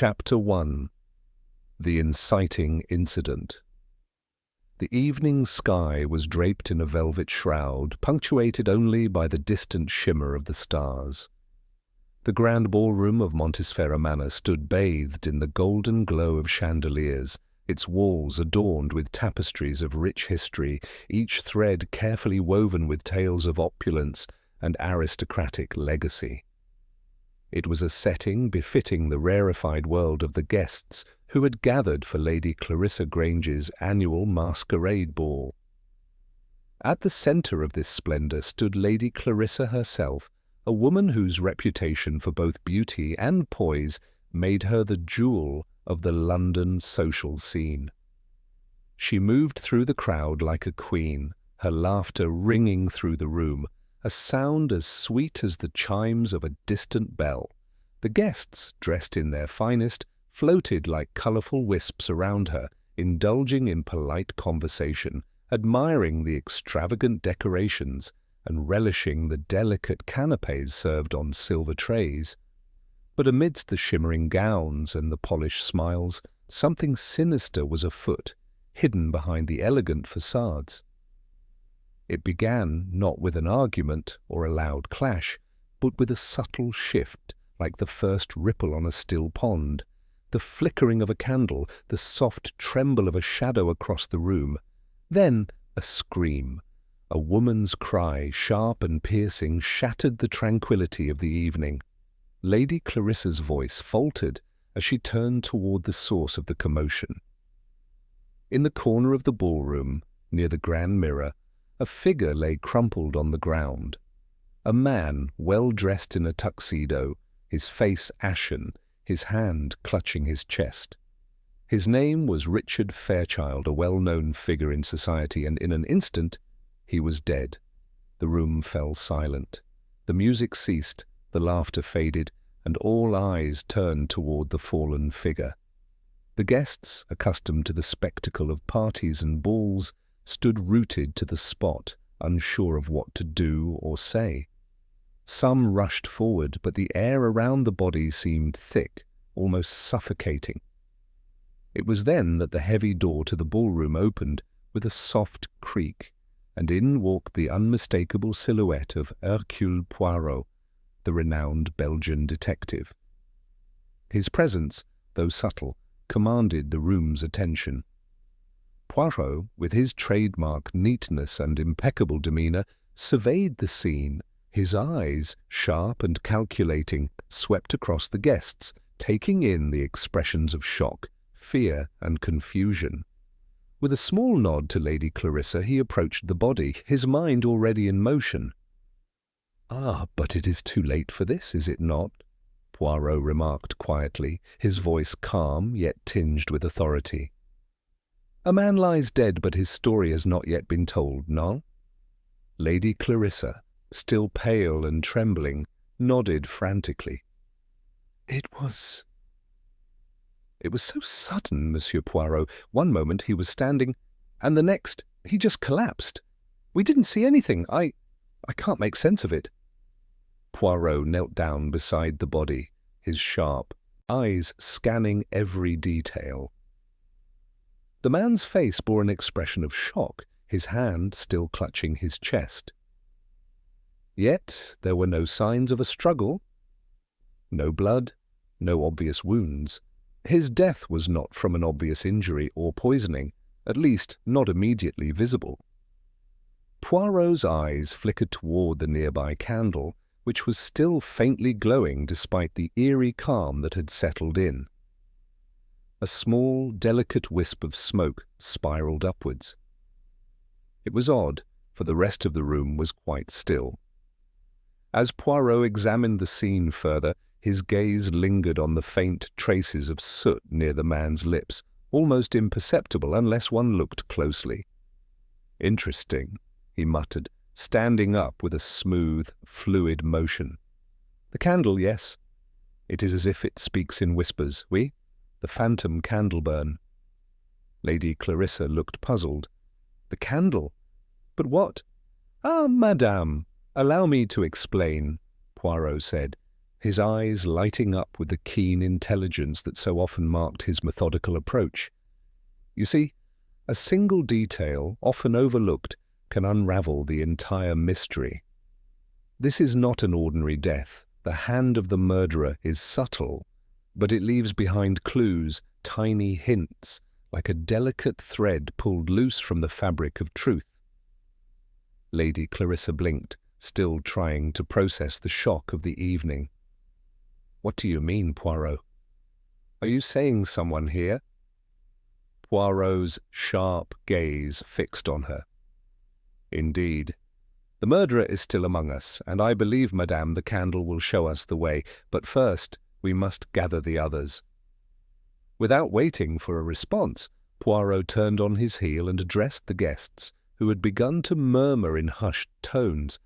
Chapter 1. The Inciting Incident. The evening sky was draped in a velvet shroud, punctuated only by the distant shimmer of the stars. The grand ballroom of Montesfera Manor stood bathed in the golden glow of chandeliers, its walls adorned with tapestries of rich history, each thread carefully woven with tales of opulence and aristocratic legacy. It was a setting befitting the rarefied world of the guests who had gathered for Lady Clarissa Grange's annual masquerade ball. At the centre of this splendour stood Lady Clarissa herself, a woman whose reputation for both beauty and poise made her the jewel of the London social scene. She moved through the crowd like a queen, her laughter ringing through the room, a sound as sweet as the chimes of a distant bell. The guests, dressed in their finest, floated like colourful wisps around her, indulging in polite conversation, admiring the extravagant decorations, and relishing the delicate canapés served on silver trays. But amidst the shimmering gowns and the polished smiles, something sinister was afoot, hidden behind the elegant facades. It began not with an argument or a loud clash, but with a subtle shift, like the first ripple on a still pond, the flickering of a candle, the soft tremble of a shadow across the room. Then a scream. A woman's cry, sharp and piercing, shattered the tranquillity of the evening. Lady Clarissa's voice faltered as she turned toward the source of the commotion. In the corner of the ballroom, near the grand mirror, a figure lay crumpled on the ground. A man, well dressed in a tuxedo, his face ashen, his hand clutching his chest. His name was Richard Fairchild, a well-known figure in society, and in an instant he was dead. The room fell silent. The music ceased, the laughter faded, and all eyes turned toward the fallen figure. The guests, accustomed to the spectacle of parties and balls, stood rooted to the spot, unsure of what to do or say. Some rushed forward, but the air around the body seemed thick, almost suffocating. It was then that the heavy door to the ballroom opened with a soft creak, and in walked the unmistakable silhouette of Hercule Poirot, the renowned Belgian detective. His presence, though subtle, commanded the room's attention. Poirot, with his trademark neatness and impeccable demeanour, surveyed the scene. His eyes, sharp and calculating, swept across the guests, taking in the expressions of shock, fear, and confusion. With a small nod to Lady Clarissa, he approached the body, his mind already in motion. "Ah, but it is too late for this, is it not?" Poirot remarked quietly, his voice calm yet tinged with authority. "A man lies dead, but his story has not yet been told, no?" Lady Clarissa, still pale and trembling, nodded frantically. It was so sudden, Monsieur Poirot. One moment he was standing, and the next he just collapsed. We didn't see anything. I can't make sense of it." Poirot knelt down beside the body, his sharp eyes scanning every detail. The man's face bore an expression of shock, his hand still clutching his chest. Yet there were no signs of a struggle. No blood, no obvious wounds. His death was not from an obvious injury or poisoning, at least not immediately visible. Poirot's eyes flickered toward the nearby candle, which was still faintly glowing despite the eerie calm that had settled in. A small, delicate wisp of smoke spiraled upwards. It was odd, for the rest of the room was quite still. As Poirot examined the scene further, his gaze lingered on the faint traces of soot near the man's lips, almost imperceptible unless one looked closely. "Interesting," he muttered, standing up with a smooth, fluid motion. "The candle, yes. It is as if it speaks in whispers, oui? The phantom Candleburn." Lady Clarissa looked puzzled. "The candle? But what—" "Ah, madame, allow me to explain," Poirot said. his eyes lighting up with the keen intelligence that so often marked his methodical approach. You see, a single detail, often overlooked, can unravel the entire mystery. This is not an ordinary death. The hand of the murderer is subtle, but it leaves behind clues, tiny hints, like a delicate thread pulled loose from the fabric of truth. Lady Clarissa blinked, still trying to process the shock of the evening. "What do you mean, Poirot? Are you saying someone here?" Poirot's sharp gaze fixed on her. "Indeed. The murderer is still among us, and I believe, madame, the candle will show us the way. But first, we must gather the others." Without waiting for a response, Poirot turned on his heel and addressed the guests, who had begun to murmur in hushed tones.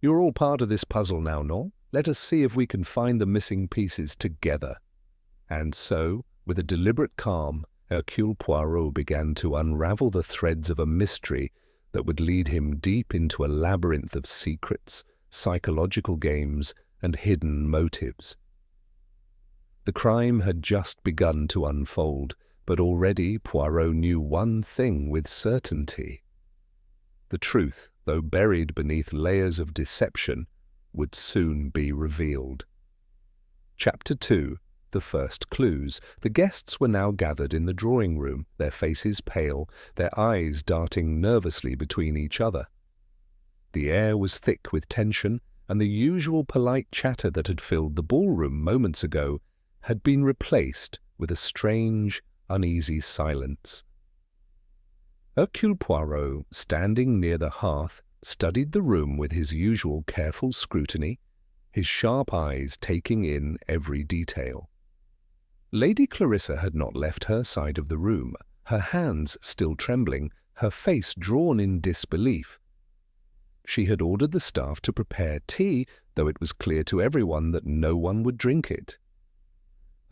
"You're all part of this puzzle now, no? Let us see if we can find the missing pieces together." And so, with a deliberate calm, Hercule Poirot began to unravel the threads of a mystery that would lead him deep into a labyrinth of secrets, psychological games, and hidden motives. The crime had just begun to unfold, but already Poirot knew one thing with certainty. The truth, though buried beneath layers of deception, would soon be revealed. Chapter 2. The first clues. The guests were now gathered in the drawing-room, their faces pale, their eyes darting nervously between each other. The air was thick with tension, and the usual polite chatter that had filled the ballroom moments ago had been replaced with a strange, uneasy silence. Hercule Poirot, standing near the hearth, studied the room with his usual careful scrutiny, his sharp eyes taking in every detail. Lady Clarissa had not left her side of the room, her hands still trembling, her face drawn in disbelief. She had ordered the staff to prepare tea, though it was clear to everyone that no one would drink it.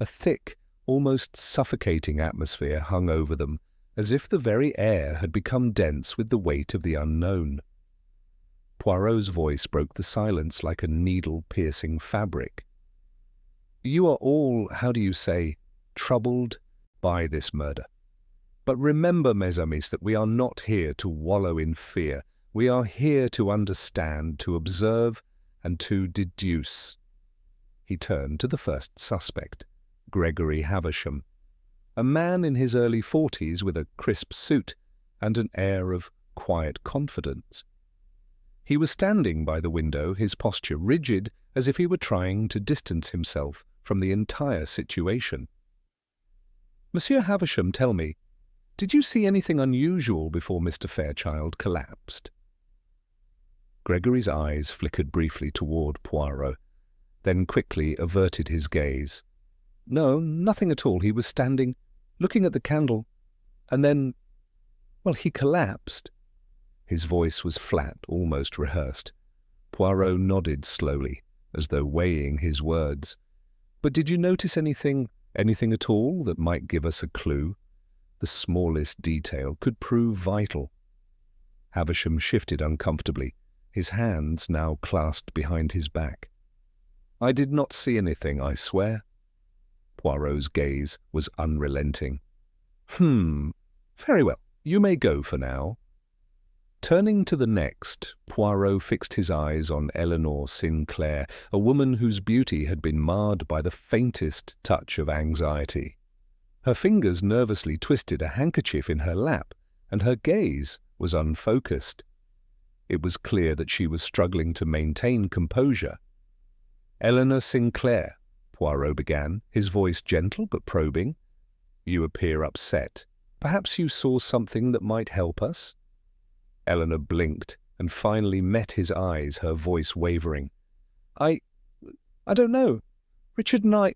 A thick, almost suffocating atmosphere hung over them, as if the very air had become dense with the weight of the unknown. Poirot's voice broke the silence like a needle-piercing fabric. "You are all, how do you say, troubled by this murder. But remember, mes amis, that we are not here to wallow in fear. We are here to understand, to observe, and to deduce." He turned to the first suspect, Gregory Havisham, a man in his early 40s with a crisp suit and an air of quiet confidence. He was standing by the window, his posture rigid, as if he were trying to distance himself from the entire situation. "Monsieur Havisham, tell me, did you see anything unusual before Mr. Fairchild collapsed?" Gregory's eyes flickered briefly toward Poirot, then quickly averted his gaze. "No, nothing at all. He was standing, looking at the candle, and then, well, he collapsed." His voice was flat, almost rehearsed. Poirot nodded slowly, as though weighing his words. "But did you notice anything at all that might give us a clue? The smallest detail could prove vital." Havisham shifted uncomfortably, his hands now clasped behind his back. "I did not see anything, I swear." Poirot's gaze was unrelenting. Very well, you may go for now." Turning to the next, Poirot fixed his eyes on Eleanor Sinclair, a woman whose beauty had been marred by the faintest touch of anxiety. Her fingers nervously twisted a handkerchief in her lap, and her gaze was unfocused. It was clear that she was struggling to maintain composure. "Eleanor Sinclair," Poirot began, his voice gentle but probing. "You appear upset. Perhaps you saw something that might help us?" Eleanor blinked and finally met his eyes, her voice wavering. I don't know. Richard and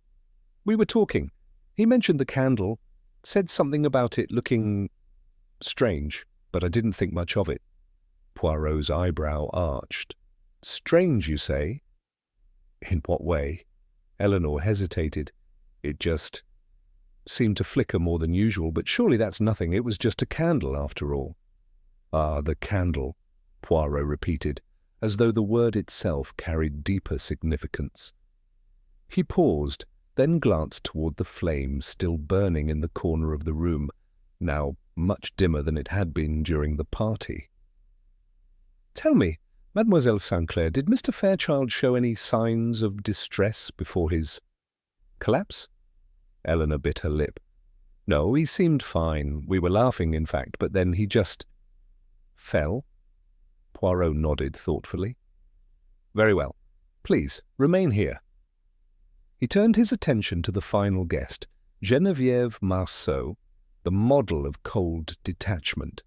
we were talking. He mentioned the candle, said something about it looking strange, but I didn't think much of it." Poirot's eyebrow arched. "Strange, you say? In what way?" Eleanor hesitated. "It just seemed to flicker more than usual, but surely that's nothing. It was just a candle, after all." "Ah, the candle," Poirot repeated, as though the word itself carried deeper significance. He paused, then glanced toward the flame still burning in the corner of the room, now much dimmer than it had been during the party. "Tell me, Mademoiselle Sinclair, did Mr. Fairchild show any signs of distress before his collapse?" Eleanor bit her lip. "No, he seemed fine. We were laughing, in fact, but then he just fell." Poirot nodded thoughtfully. "Very well. Please, remain here." He turned his attention to the final guest, Geneviève Marceau, the model of cold detachment.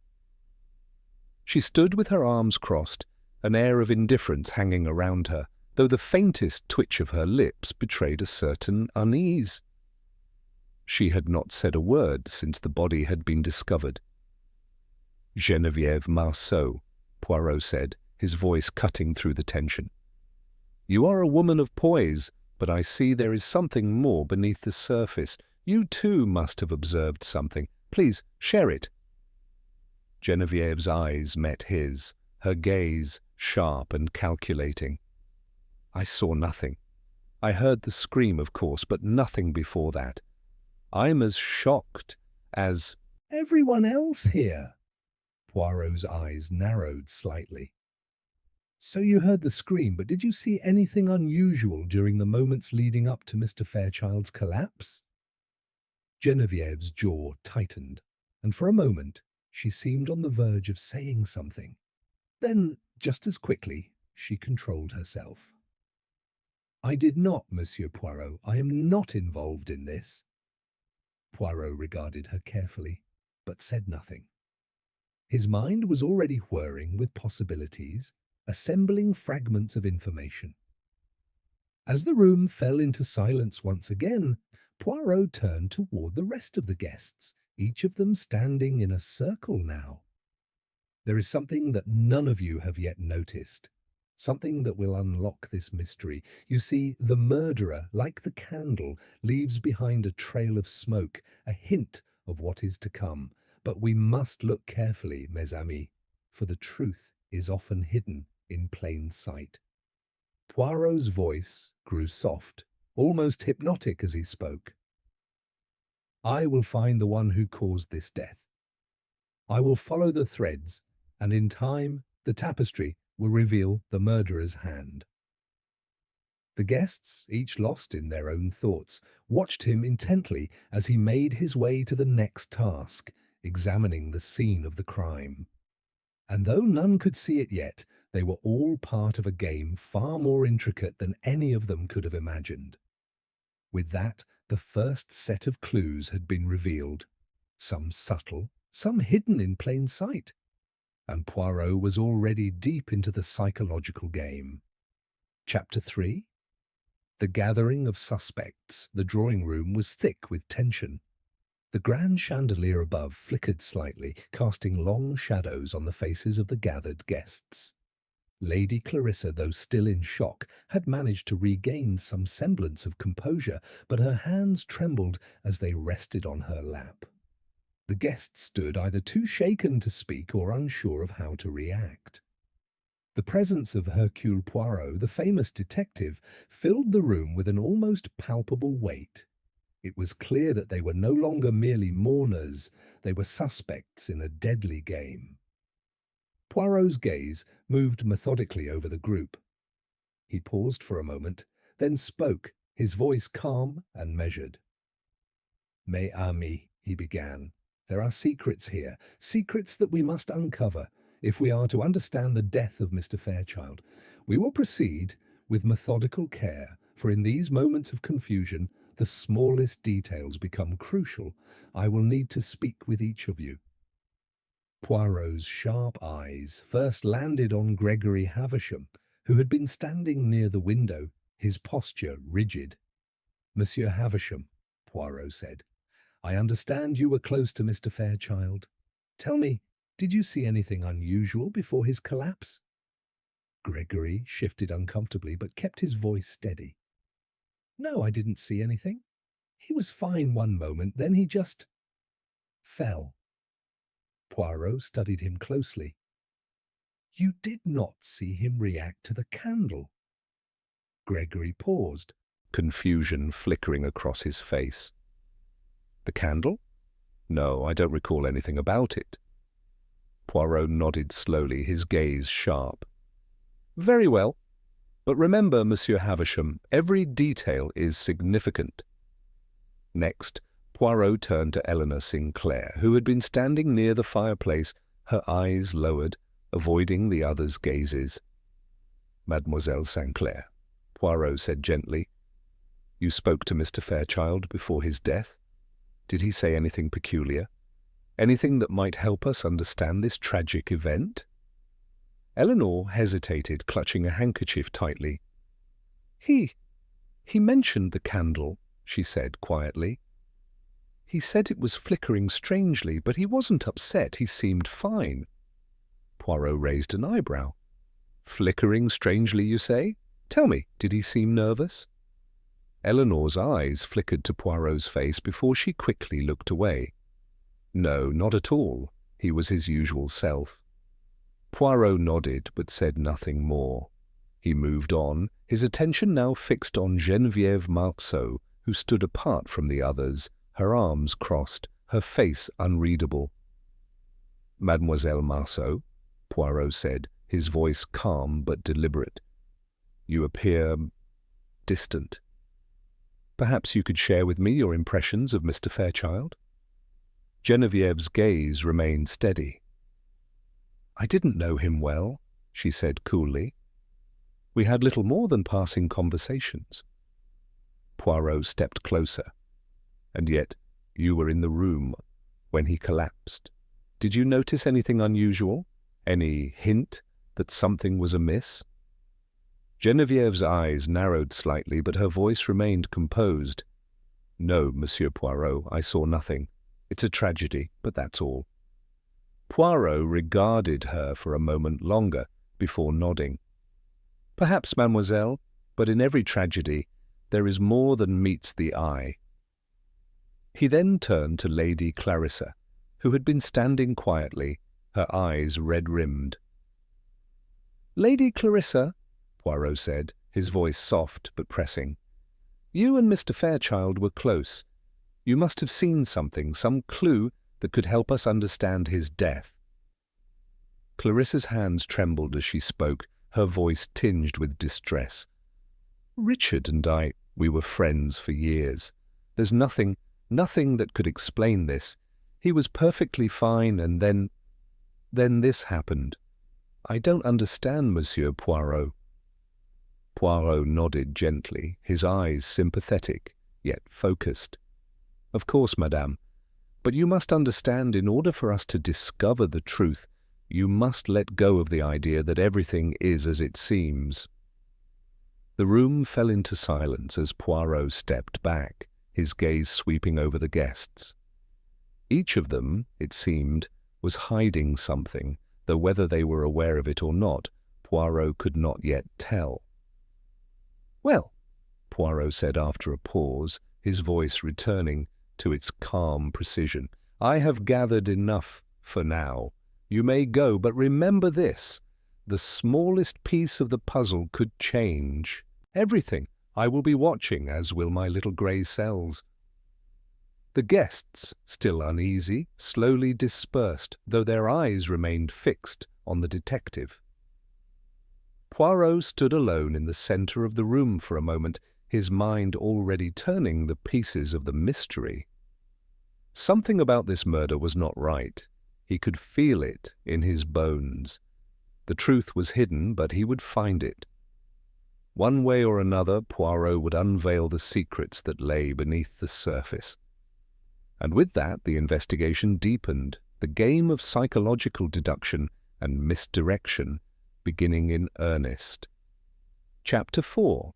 She stood with her arms crossed, an air of indifference hanging around her, though the faintest twitch of her lips betrayed a certain unease. She had not said a word since the body had been discovered. "Geneviève Marceau," Poirot said, his voice cutting through the tension. "You are a woman of poise, but I see there is something more beneath the surface. You too must have observed something. Please, share it." Genevieve's eyes met his, her gaze sharp and calculating. "I saw nothing. I heard the scream, of course, but nothing before that. I'm as shocked as everyone else here." Poirot's eyes narrowed slightly. "So you heard the scream, but did you see anything unusual during the moments leading up to Mr. Fairchild's collapse?" Genevieve's jaw tightened, and for a moment she seemed on the verge of saying something. Then, just as quickly, she controlled herself. "I did not, Monsieur Poirot. I am not involved in this." Poirot regarded her carefully, but said nothing. His mind was already whirring with possibilities, assembling fragments of information. As the room fell into silence once again, Poirot turned toward the rest of the guests, each of them standing in a circle now. "There is something that none of you have yet noticed, something that will unlock this mystery. You see, the murderer, like the candle, leaves behind a trail of smoke, a hint of what is to come. But we must look carefully, mes amis, for the truth is often hidden in plain sight." Poirot's voice grew soft, almost hypnotic as he spoke. "I will find the one who caused this death. I will follow the threads, and in time the tapestry will reveal the murderer's hand." The guests, each lost in their own thoughts, watched him intently as he made his way to the next task, examining the scene of the crime. And though none could see it yet, they were all part of a game far more intricate than any of them could have imagined. With that, the first set of clues had been revealed, some subtle, some hidden in plain sight, and Poirot was already deep into the psychological game. Chapter 3. The gathering of suspects. The drawing room was thick with tension. The grand chandelier above flickered slightly, casting long shadows on the faces of the gathered guests. Lady Clarissa, though still in shock, had managed to regain some semblance of composure, but her hands trembled as they rested on her lap. The guests stood either too shaken to speak or unsure of how to react. The presence of Hercule Poirot, the famous detective, filled the room with an almost palpable weight. It was clear that they were no longer merely mourners, they were suspects in a deadly game. Poirot's gaze moved methodically over the group. He paused for a moment, then spoke, his voice calm and measured. "Mes amis," he began, "there are secrets here, secrets that we must uncover if we are to understand the death of Mr. Fairchild. We will proceed with methodical care, for in these moments of confusion, the smallest details become crucial. I will need to speak with each of you." Poirot's sharp eyes first landed on Gregory Havisham, who had been standing near the window, his posture rigid. "Monsieur Havisham," Poirot said, "I understand you were close to Mr. Fairchild. Tell me, did you see anything unusual before his collapse?" Gregory shifted uncomfortably but kept his voice steady. "No, I didn't see anything. He was fine one moment, then he just fell." Poirot studied him closely. "You did not see him react to the candle?" Gregory paused, confusion flickering across his face. "The candle? No, I don't recall anything about it." Poirot nodded slowly, his gaze sharp. "Very well. But remember, Monsieur Havisham, every detail is significant." Next, Poirot turned to Eleanor Sinclair, who had been standing near the fireplace, her eyes lowered, avoiding the others' gazes. "Mademoiselle Sinclair," Poirot said gently, "you spoke to Mr. Fairchild before his death. Did he say anything peculiar? Anything that might help us understand this tragic event?" Eleanor hesitated, clutching a handkerchief tightly. He mentioned the candle," she said quietly. "He said it was flickering strangely, but he wasn't upset. He seemed fine." Poirot raised an eyebrow. "Flickering strangely, you say? Tell me, did he seem nervous?" Eleanor's eyes flickered to Poirot's face before she quickly looked away. "No, not at all. He was his usual self." Poirot nodded, but said nothing more. He moved on, his attention now fixed on Geneviève Marceau, who stood apart from the others, her arms crossed, her face unreadable. "Mademoiselle Marceau," Poirot said, his voice calm but deliberate, "you appear distant. Perhaps you could share with me your impressions of Mr. Fairchild?" Genevieve's gaze remained steady. "I didn't know him well," she said coolly. "We had little more than passing conversations." Poirot stepped closer. "And yet you were in the room when he collapsed. Did you notice anything unusual? Any hint that something was amiss?" Genevieve's eyes narrowed slightly, but her voice remained composed. "No, Monsieur Poirot, I saw nothing. It's a tragedy, but that's all." Poirot regarded her for a moment longer before nodding. "Perhaps, mademoiselle, but in every tragedy there is more than meets the eye." He then turned to Lady Clarissa, who had been standing quietly, her eyes red-rimmed. "Lady Clarissa," Poirot said, his voice soft but pressing, "you and Mr. Fairchild were close. You must have seen something, some clue that could help us understand his death." Clarissa's hands trembled as she spoke, her voice tinged with distress. "Richard and I, we were friends for years. There's nothing that could explain this. He was perfectly fine, and then this happened. I don't understand, Monsieur Poirot." Poirot nodded gently, his eyes sympathetic, yet focused. "Of course, madame. But you must understand, in order for us to discover the truth, you must let go of the idea that everything is as it seems." The room fell into silence as Poirot stepped back, his gaze sweeping over the guests. Each of them, it seemed, was hiding something, though whether they were aware of it or not, Poirot could not yet tell. "Well," Poirot said after a pause, his voice returning to its calm precision, "I have gathered enough for now. You may go, but remember this. The smallest piece of the puzzle could change everything. I will be watching, as will my little grey cells." The guests, still uneasy, slowly dispersed, though their eyes remained fixed on the detective. Poirot stood alone in the centre of the room for a moment, his mind already turning the pieces of the mystery. Something about this murder was not right. He could feel it in his bones. The truth was hidden, but he would find it. One way or another, Poirot would unveil the secrets that lay beneath the surface. And with that, the investigation deepened, the game of psychological deduction and misdirection beginning in earnest. Chapter 4.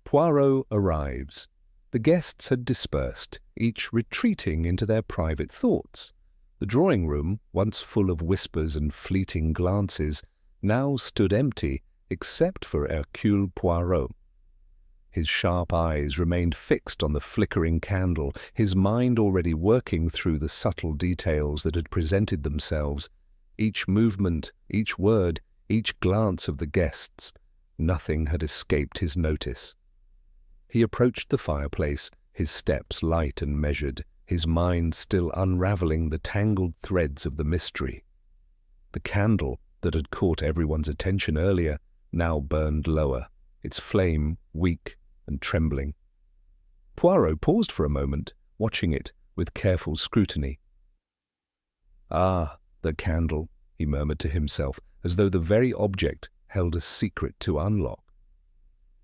Poirot arrives. The guests had dispersed, each retreating into their private thoughts. The drawing-room, once full of whispers and fleeting glances, now stood empty, except for Hercule Poirot. His sharp eyes remained fixed on the flickering candle, his mind already working through the subtle details that had presented themselves. Each movement, each word, each glance of the guests, nothing had escaped his notice. He approached the fireplace, his steps light and measured, his mind still unraveling the tangled threads of the mystery. The candle that had caught everyone's attention earlier now burned lower, its flame weak and trembling. Poirot paused for a moment, watching it with careful scrutiny. "Ah, the candle," he murmured to himself, as though the very object held a secret to unlock.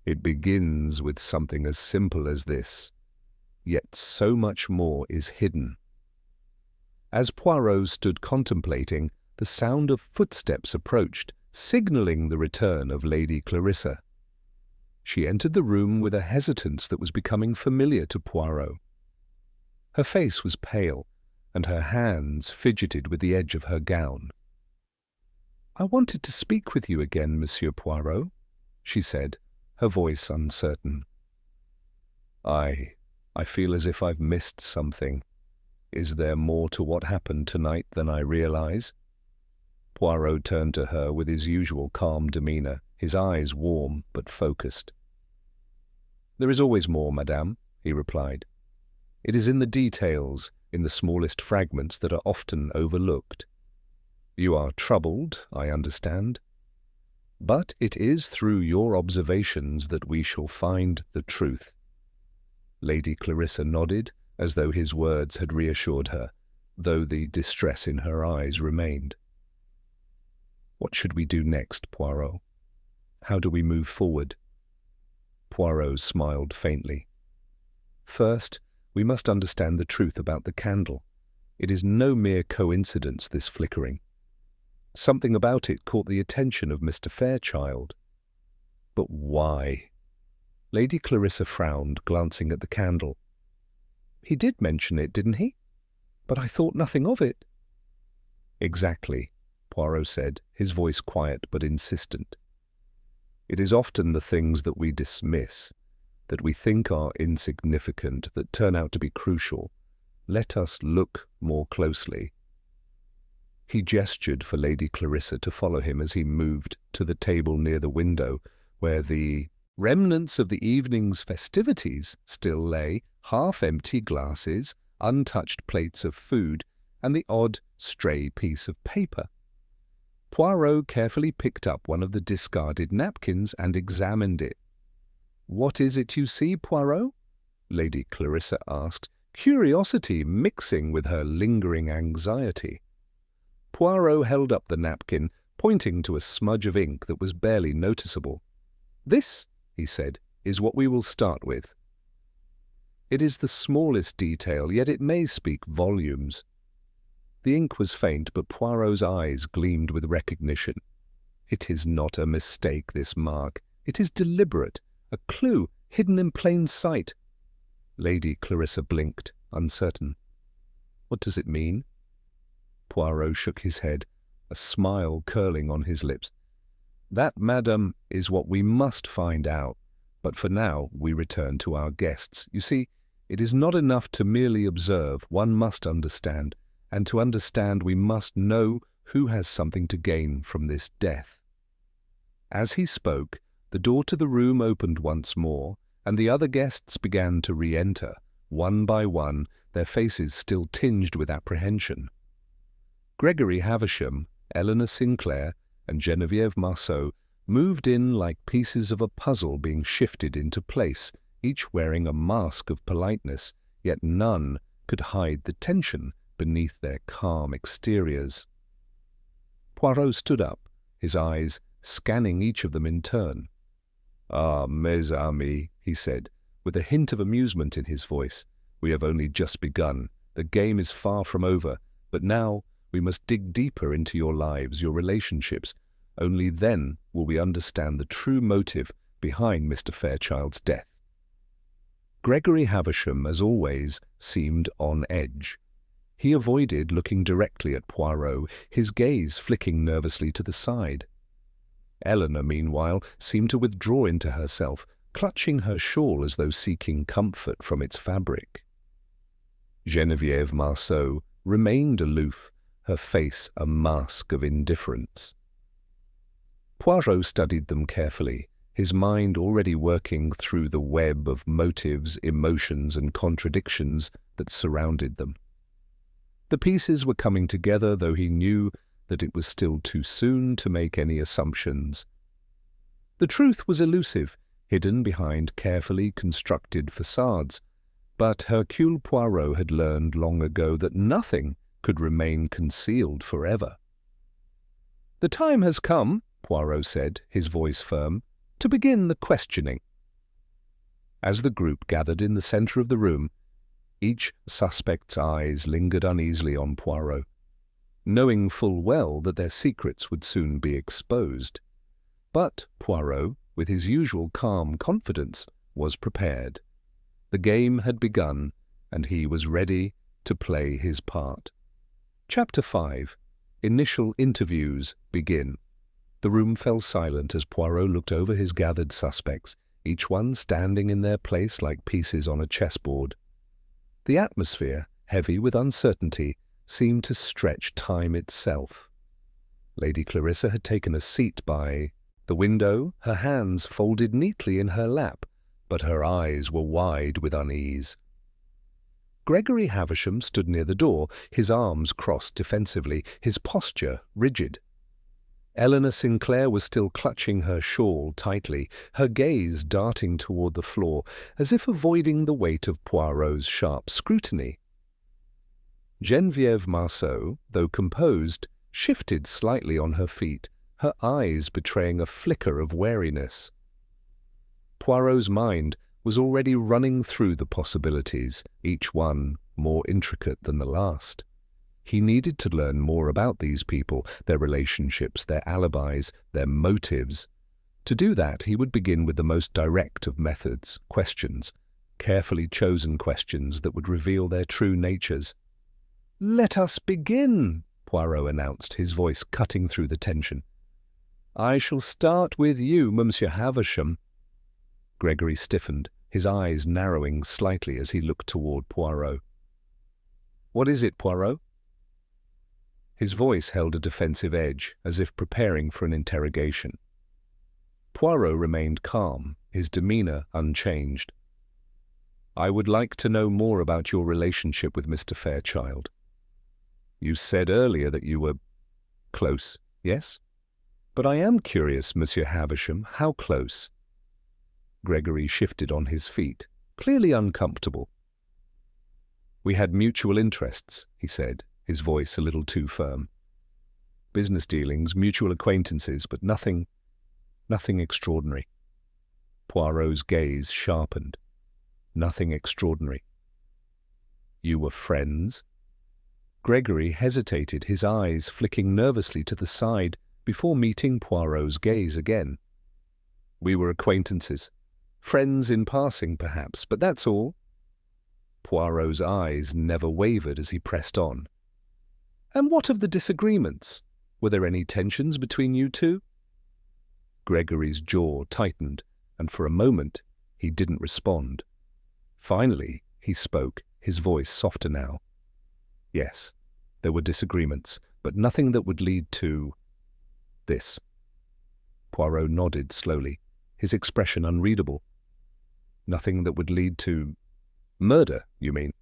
"It begins with something as simple as this, yet so much more is hidden." As Poirot stood contemplating, the sound of footsteps approached, signalling the return of Lady Clarissa. She entered the room with a hesitance that was becoming familiar to Poirot. Her face was pale, and her hands fidgeted with the edge of her gown. "I wanted to speak with you again, Monsieur Poirot," she said, her voice uncertain. I feel as if I've missed something. Is there more to what happened tonight than I realize?" Poirot turned to her with his usual calm demeanor, his eyes warm but focused. "There is always more, madame," he replied. "It is in the details, in the smallest fragments that are often overlooked. You are troubled, I understand. But it is through your observations that we shall find the truth." Lady Clarissa nodded, as though his words had reassured her, though the distress in her eyes remained. "What should we do next, Poirot? How do we move forward?" Poirot smiled faintly. "First, we must understand the truth about the candle. It is no mere coincidence, this flickering. Something about it caught the attention of Mr. Fairchild." "But why?" Lady Clarissa frowned, glancing at the candle. "He did mention it, didn't he? But I thought nothing of it." "Exactly," Poirot said, his voice quiet but insistent. "It is often the things that we dismiss, that we think are insignificant, that turn out to be crucial. Let us look more closely." He gestured for Lady Clarissa to follow him as he moved to the table near the window, where the remnants of the evening's festivities still lay, half-empty glasses, untouched plates of food, and the odd stray piece of paper. Poirot carefully picked up one of the discarded napkins and examined it. "What is it you see, Poirot?" Lady Clarissa asked, curiosity mixing with her lingering anxiety. Poirot held up the napkin, pointing to a smudge of ink that was barely noticeable. "This," he said, "is what we will start with. It is the smallest detail, yet it may speak volumes." The ink was faint, but Poirot's eyes gleamed with recognition. "It is not a mistake, this mark. It is deliberate, a clue hidden in plain sight." Lady Clarissa blinked, uncertain. "What does it mean?" Poirot shook his head, a smile curling on his lips. "That, madame, is what we must find out. But for now we return to our guests. You see, it is not enough to merely observe, one must understand. And to understand we must know who has something to gain from this death." As he spoke, the door to the room opened once more, and the other guests began to re-enter, one by one, their faces still tinged with apprehension. Gregory Havisham, Eleanor Sinclair, and Geneviève Marceau moved in like pieces of a puzzle being shifted into place, each wearing a mask of politeness, yet none could hide the tension beneath their calm exteriors. Poirot stood up, his eyes scanning each of them in turn. "Ah, mes amis," he said, with a hint of amusement in his voice. "We have only just begun. The game is far from over, but now we must dig deeper into your lives, your relationships. Only then will we understand the true motive behind Mr. Fairchild's death." Gregory Havisham, as always, seemed on edge. He avoided looking directly at Poirot, his gaze flicking nervously to the side. Eleanor, meanwhile, seemed to withdraw into herself, clutching her shawl as though seeking comfort from its fabric. Geneviève Marceau remained aloof, her face a mask of indifference. Poirot studied them carefully, his mind already working through the web of motives, emotions, and contradictions that surrounded them. The pieces were coming together, though he knew that it was still too soon to make any assumptions. The truth was elusive, hidden behind carefully constructed facades, but Hercule Poirot had learned long ago that nothing could remain concealed forever. "The time has come," Poirot said, his voice firm, "to begin the questioning." As the group gathered in the centre of the room, each suspect's eyes lingered uneasily on Poirot, knowing full well that their secrets would soon be exposed. But Poirot, with his usual calm confidence, was prepared. The game had begun, and he was ready to play his part. Chapter 5. Initial interviews begin. The room fell silent as Poirot looked over his gathered suspects, each one standing in their place like pieces on a chessboard. The atmosphere, heavy with uncertainty, seemed to stretch time itself. Lady Clarissa had taken a seat by the window, her hands folded neatly in her lap, but her eyes were wide with unease. Gregory Havisham stood near the door, his arms crossed defensively, his posture rigid. Eleanor Sinclair was still clutching her shawl tightly, her gaze darting toward the floor, as if avoiding the weight of Poirot's sharp scrutiny. Geneviève Marceau, though composed, shifted slightly on her feet, her eyes betraying a flicker of wariness. Poirot's mind was already running through the possibilities, each one more intricate than the last. He needed to learn more about these people, their relationships, their alibis, their motives. To do that, he would begin with the most direct of methods, questions, carefully chosen questions that would reveal their true natures. "Let us begin," Poirot announced, his voice cutting through the tension. "I shall start with you, Monsieur Havisham." Gregory stiffened, his eyes narrowing slightly as he looked toward Poirot. "What is it, Poirot?" His voice held a defensive edge, as if preparing for an interrogation. Poirot remained calm, his demeanor unchanged. "I would like to know more about your relationship with Mr. Fairchild. You said earlier that you were close, yes? But I am curious, Monsieur Havisham, how close?" Gregory shifted on his feet, clearly uncomfortable. "We had mutual interests," he said, his voice a little too firm. "Business dealings, mutual acquaintances, but nothing extraordinary." Poirot's gaze sharpened. "Nothing extraordinary." "You were friends?" Gregory hesitated, his eyes flicking nervously to the side before meeting Poirot's gaze again. "We were acquaintances. Friends in passing, perhaps, but that's all." Poirot's eyes never wavered as he pressed on. "And what of the disagreements? Were there any tensions between you two?" Gregory's jaw tightened, and for a moment he didn't respond. Finally he spoke, his voice softer now. "Yes, there were disagreements, but nothing that would lead to this." Poirot nodded slowly, his expression unreadable. "Nothing that would lead to murder, you mean?"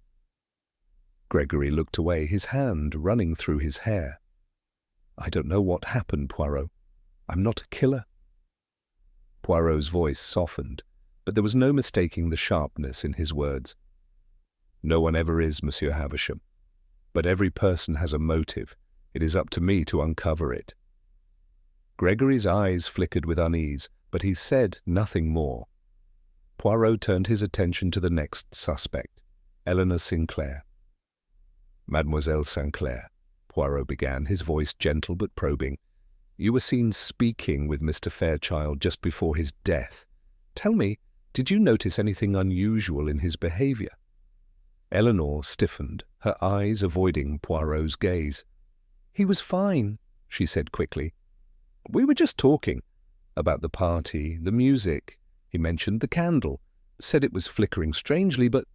Gregory looked away, his hand running through his hair. "I don't know what happened, Poirot. I'm not a killer." Poirot's voice softened, but there was no mistaking the sharpness in his words. "No one ever is, Monsieur Havisham. But every person has a motive. It is up to me to uncover it." Gregory's eyes flickered with unease, but he said nothing more. Poirot turned his attention to the next suspect, Eleanor Sinclair. "Mademoiselle Sinclair," Poirot began, his voice gentle but probing, "you were seen speaking with Mr. Fairchild just before his death. Tell me, did you notice anything unusual in his behavior?" Eleanor stiffened, her eyes avoiding Poirot's gaze. "He was fine," she said quickly. "We were just talking about the party, the music. He mentioned the candle, said it was flickering strangely, but—"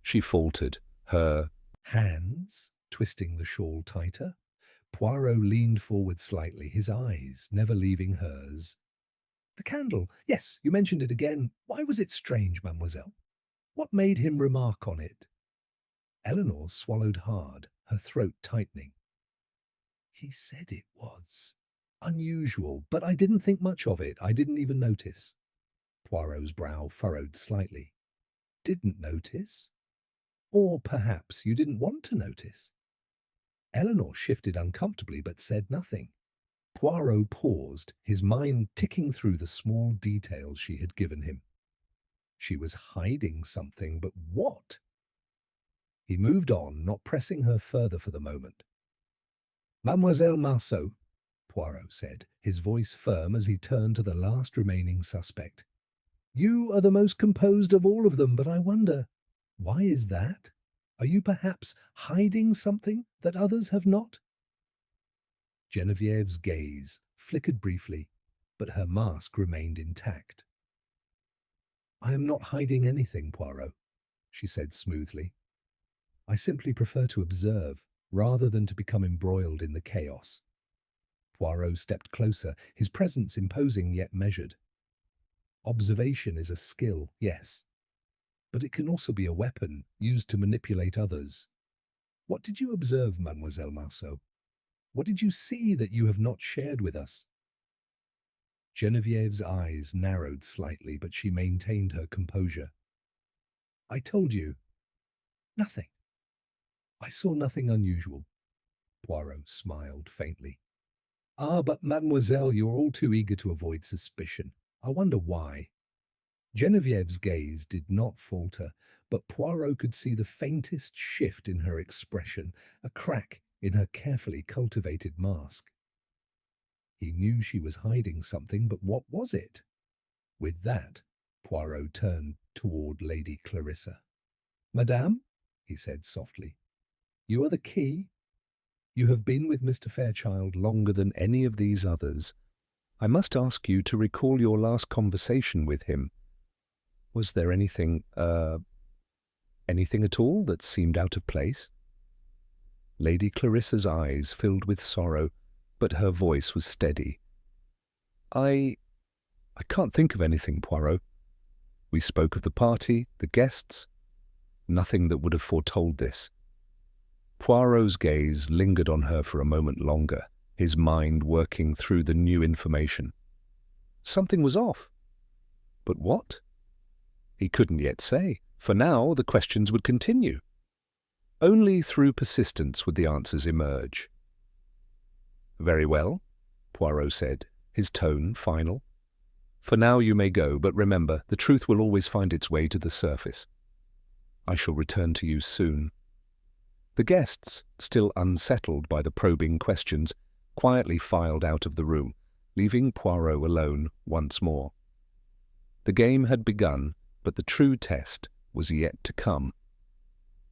She faltered, her hands twisting the shawl tighter. Poirot leaned forward slightly, his eyes never leaving hers. The candle. Yes, you mentioned it again. Why was it strange, mademoiselle? What made him remark on it? Eleanor swallowed hard, her throat tightening. He said it was unusual, but I didn't think much of it. I didn't even notice. Poirot's brow furrowed slightly. Didn't notice? Or perhaps you didn't want to notice? Eleanor shifted uncomfortably but said nothing. Poirot paused, his mind ticking through the small details she had given him. She was hiding something, but what? He moved on, not pressing her further for the moment. Mademoiselle Marceau, Poirot said, his voice firm as he turned to the last remaining suspect. You are the most composed of all of them, but I wonder, why is that? Are you perhaps hiding something that others have not? Genevieve's gaze flickered briefly, but her mask remained intact. I am not hiding anything, Poirot, she said smoothly. I simply prefer to observe, rather than to become embroiled in the chaos. Poirot stepped closer, his presence imposing yet measured. Observation is a skill, yes, but it can also be a weapon used to manipulate others. What did you observe, Mademoiselle Marceau? What did you see that you have not shared with us? Genevieve's eyes narrowed slightly, but she maintained her composure. I told you. Nothing. I saw nothing unusual. Poirot smiled faintly. Ah, but mademoiselle, you are all too eager to avoid suspicion. I wonder why. Genevieve's gaze did not falter, but Poirot could see the faintest shift in her expression, a crack in her carefully cultivated mask. He knew she was hiding something, but what was it? With that, Poirot turned toward Lady Clarissa. Madame, he said softly, you are the key. You have been with Mr. Fairchild longer than any of these others. I must ask you to recall your last conversation with him. Was there anything at all that seemed out of place? Lady Clarissa's eyes filled with sorrow, but her voice was steady. I can't think of anything, Poirot. We spoke of the party, the guests. Nothing that would have foretold this. Poirot's gaze lingered on her for a moment longer, his mind working through the new information. Something was off. But what? He couldn't yet say. For now, the questions would continue. Only through persistence would the answers emerge. Very well, Poirot said, his tone final. For now you may go, but remember, the truth will always find its way to the surface. I shall return to you soon. The guests, still unsettled by the probing questions, quietly filed out of the room, leaving Poirot alone once more. The game had begun, but the true test was yet to come.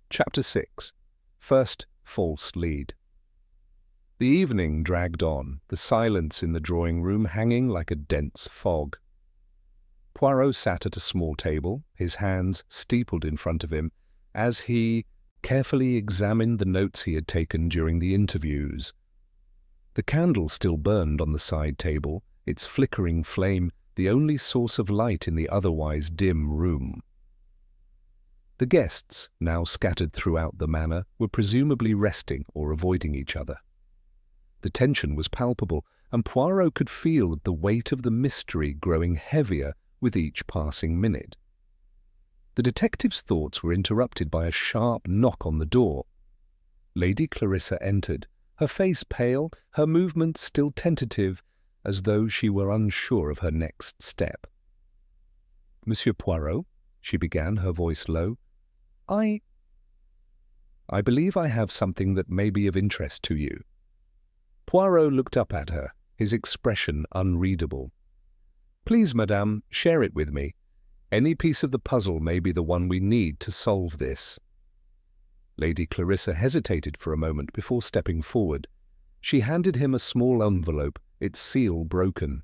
Chapter 6. First False Lead. The evening dragged on, the silence in the drawing-room hanging like a dense fog. Poirot sat at a small table, his hands steepled in front of him, as he carefully examined the notes he had taken during the interviews. The candle still burned on the side table, its flickering flame the only source of light in the otherwise dim room. The guests, now scattered throughout the manor, were presumably resting or avoiding each other. The tension was palpable, and Poirot could feel the weight of the mystery growing heavier with each passing minute. The detective's thoughts were interrupted by a sharp knock on the door. Lady Clarissa entered, her face pale, her movements still tentative, as though she were unsure of her next step. Monsieur Poirot, she began, her voice low, I believe I have something that may be of interest to you. Poirot looked up at her, his expression unreadable. Please, madame, share it with me. Any piece of the puzzle may be the one we need to solve this. Lady Clarissa hesitated for a moment before stepping forward. She handed him a small envelope, its seal broken.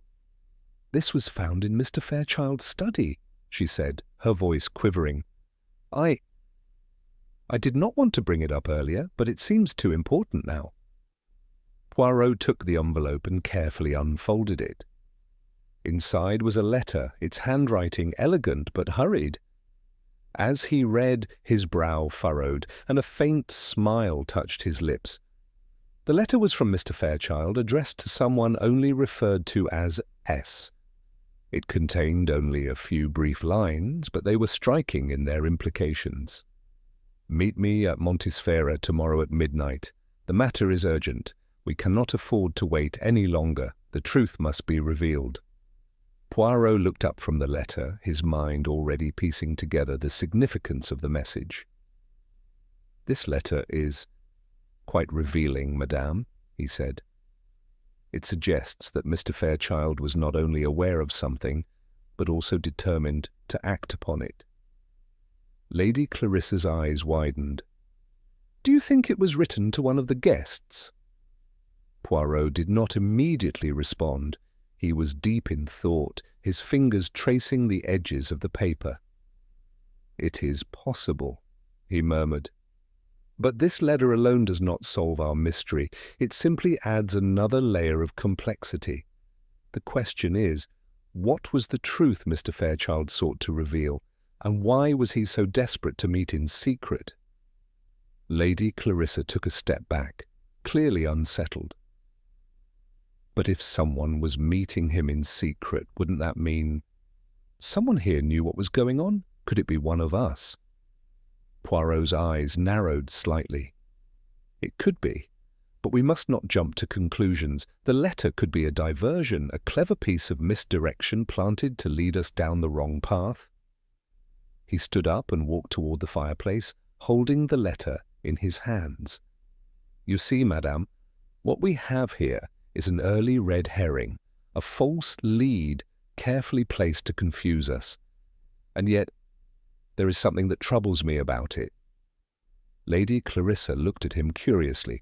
This was found in Mr. Fairchild's study, she said, her voice quivering. I did not want to bring it up earlier, but it seems too important now. Poirot took the envelope and carefully unfolded it. Inside was a letter, its handwriting elegant but hurried. As he read, his brow furrowed, and a faint smile touched his lips. The letter was from Mr. Fairchild, addressed to someone only referred to as S. It contained only a few brief lines, but they were striking in their implications. "Meet me at Montisfera tomorrow at midnight. The matter is urgent. We cannot afford to wait any longer. The truth must be revealed." Poirot looked up from the letter, his mind already piecing together the significance of the message. "This letter is quite revealing, madame," he said. "It suggests that Mr. Fairchild was not only aware of something, but also determined to act upon it." Lady Clarissa's eyes widened. "Do you think it was written to one of the guests?" Poirot did not immediately respond. He was deep in thought, his fingers tracing the edges of the paper. "It is possible," he murmured. "But this letter alone does not solve our mystery. It simply adds another layer of complexity. The question is, what was the truth Mr. Fairchild sought to reveal, and why was he so desperate to meet in secret?" Lady Clarissa took a step back, clearly unsettled. "But if someone was meeting him in secret, wouldn't that mean someone here knew what was going on? Could it be one of us?" Poirot's eyes narrowed slightly. "It could be, but we must not jump to conclusions. The letter could be a diversion, a clever piece of misdirection planted to lead us down the wrong path." He stood up and walked toward the fireplace, holding the letter in his hands. "You see, madame, what we have here is an early red herring, a false lead carefully placed to confuse us. And yet there is something that troubles me about it." Lady Clarissa looked at him curiously.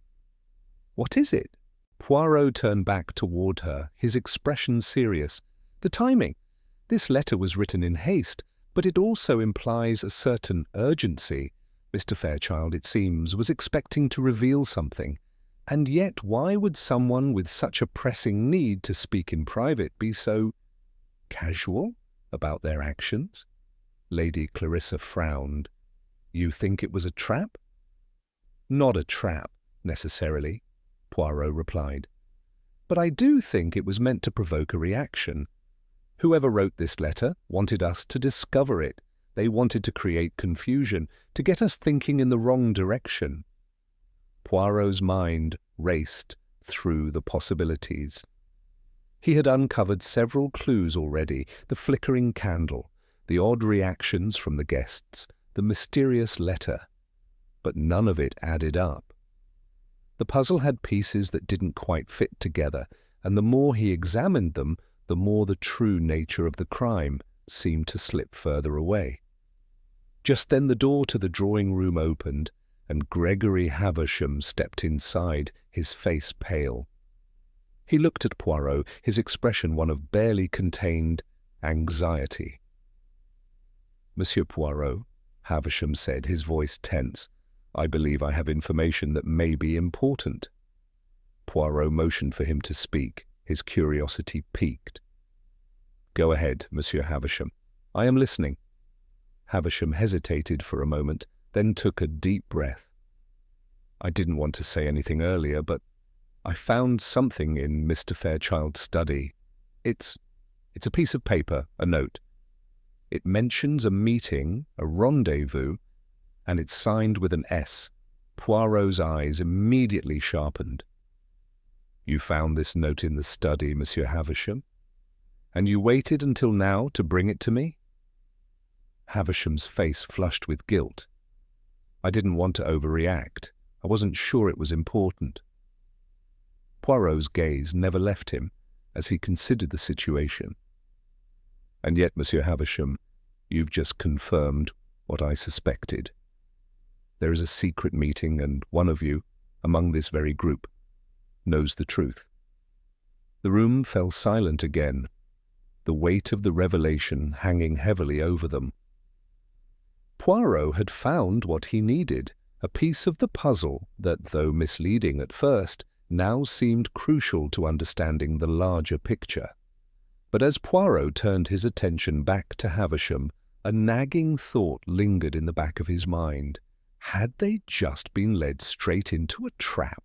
"What is it?" Poirot turned back toward her, his expression serious. "The timing. This letter was written in haste, but it also implies a certain urgency. Mr. Fairchild, it seems, was expecting to reveal something. And yet why would someone with such a pressing need to speak in private be so casual about their actions?" Lady Clarissa frowned. "You think it was a trap?" "Not a trap, necessarily," Poirot replied. "But I do think it was meant to provoke a reaction. Whoever wrote this letter wanted us to discover it. They wanted to create confusion, to get us thinking in the wrong direction." Poirot's mind raced through the possibilities. He had uncovered several clues already: the flickering candle, the odd reactions from the guests, the mysterious letter. But none of it added up. The puzzle had pieces that didn't quite fit together, and the more he examined them, the more the true nature of the crime seemed to slip further away. Just then the door to the drawing-room opened, and Gregory Havisham stepped inside, his face pale. He looked at Poirot, his expression one of barely contained anxiety. "Monsieur Poirot," Havisham said, his voice tense, "I believe I have information that may be important." Poirot motioned for him to speak, his curiosity piqued. "Go ahead, Monsieur Havisham. I am listening." Havisham hesitated for a moment, then took a deep breath. "I didn't want to say anything earlier, but I found something in Mr. Fairchild's study. It's a piece of paper, a note. It mentions a meeting, a rendezvous, and it's signed with an S." Poirot's eyes immediately sharpened. "You found this note in the study, Monsieur Havisham? And you waited until now to bring it to me?" Havisham's face flushed with guilt. "I didn't want to overreact. I wasn't sure it was important." Poirot's gaze never left him as he considered the situation. "And yet, Monsieur Havisham, you've just confirmed what I suspected. There is a secret meeting, and one of you, among this very group, knows the truth." The room fell silent again, the weight of the revelation hanging heavily over them. Poirot had found what he needed, a piece of the puzzle that, though misleading at first, now seemed crucial to understanding the larger picture. But as Poirot turned his attention back to Havisham, a nagging thought lingered in the back of his mind. Had they just been led straight into a trap?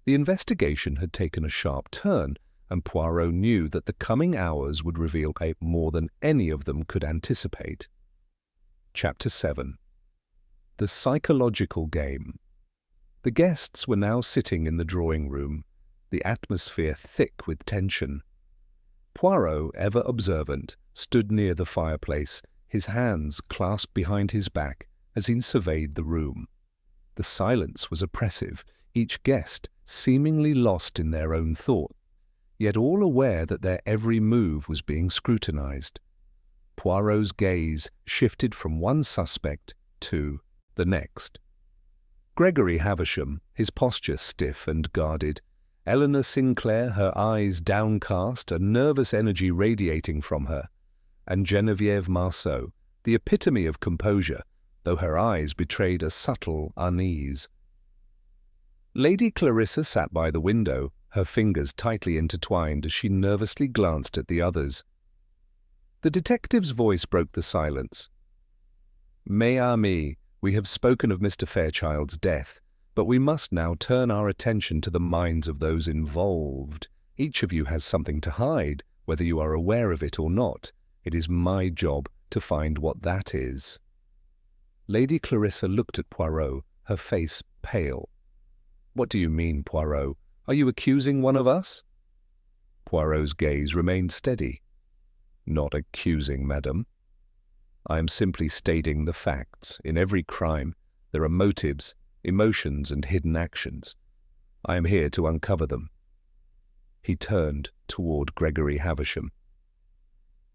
The investigation had taken a sharp turn, and Poirot knew that the coming hours would reveal more than any of them could anticipate. Chapter 7. The Psychological Game. The guests were now sitting in the drawing-room, the atmosphere thick with tension. Poirot, ever observant, stood near the fireplace, his hands clasped behind his back as he surveyed the room. The silence was oppressive, each guest seemingly lost in their own thought, yet all aware that their every move was being scrutinized. Poirot's gaze shifted from one suspect to the next. Gregory Havisham, his posture stiff and guarded, Eleanor Sinclair, her eyes downcast, a nervous energy radiating from her, and Geneviève Marceau, the epitome of composure, though her eyes betrayed a subtle unease. Lady Clarissa sat by the window, her fingers tightly intertwined as she nervously glanced at the others. The detective's voice broke the silence. "Mes amis, we have spoken of Mr. Fairchild's death, but we must now turn our attention to the minds of those involved. Each of you has something to hide, whether you are aware of it or not. It is my job to find what that is." Lady Clarissa looked at Poirot, her face pale. "What do you mean, Poirot? Are you accusing one of us?" Poirot's gaze remained steady. "Not accusing, madam. I am simply stating the facts. In every crime, there are motives, emotions, and hidden actions. I am here to uncover them." He turned toward Gregory Havisham.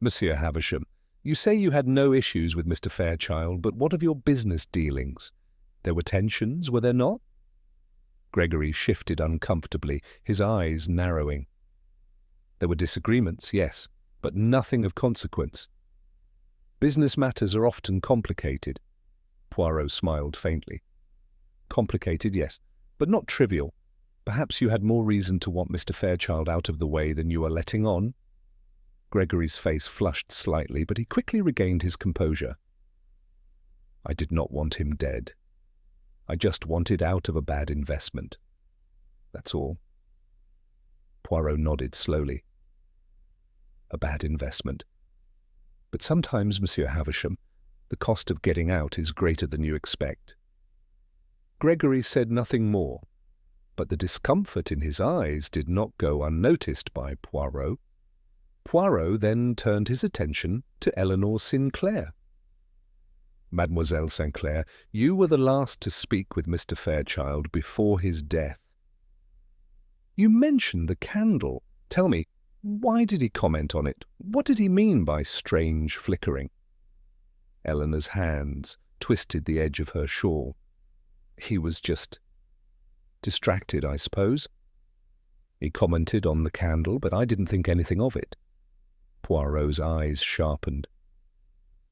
"Monsieur Havisham, you say you had no issues with Mr. Fairchild, but what of your business dealings? There were tensions, were there not?" Gregory shifted uncomfortably, his eyes narrowing. "There were disagreements, yes, but nothing of consequence. Business matters are often complicated." Poirot smiled faintly. "Complicated, yes, but not trivial. Perhaps you had more reason to want Mr. Fairchild out of the way than you are letting on?" Gregory's face flushed slightly, but he quickly regained his composure. "I did not want him dead. I just wanted out of a bad investment. That's all." Poirot nodded slowly. "A bad investment. But sometimes, Monsieur Havisham, the cost of getting out is greater than you expect." Gregory said nothing more, but the discomfort in his eyes did not go unnoticed by Poirot. Poirot then turned his attention to Eleanor Sinclair. "Mademoiselle Sinclair, you were the last to speak with Mr. Fairchild before his death. You mentioned the candle. Tell me, why did he comment on it? What did he mean by strange flickering?" Eleanor's hands twisted the edge of her shawl. "He was just distracted, I suppose. He commented on the candle, but I didn't think anything of it." Poirot's eyes sharpened.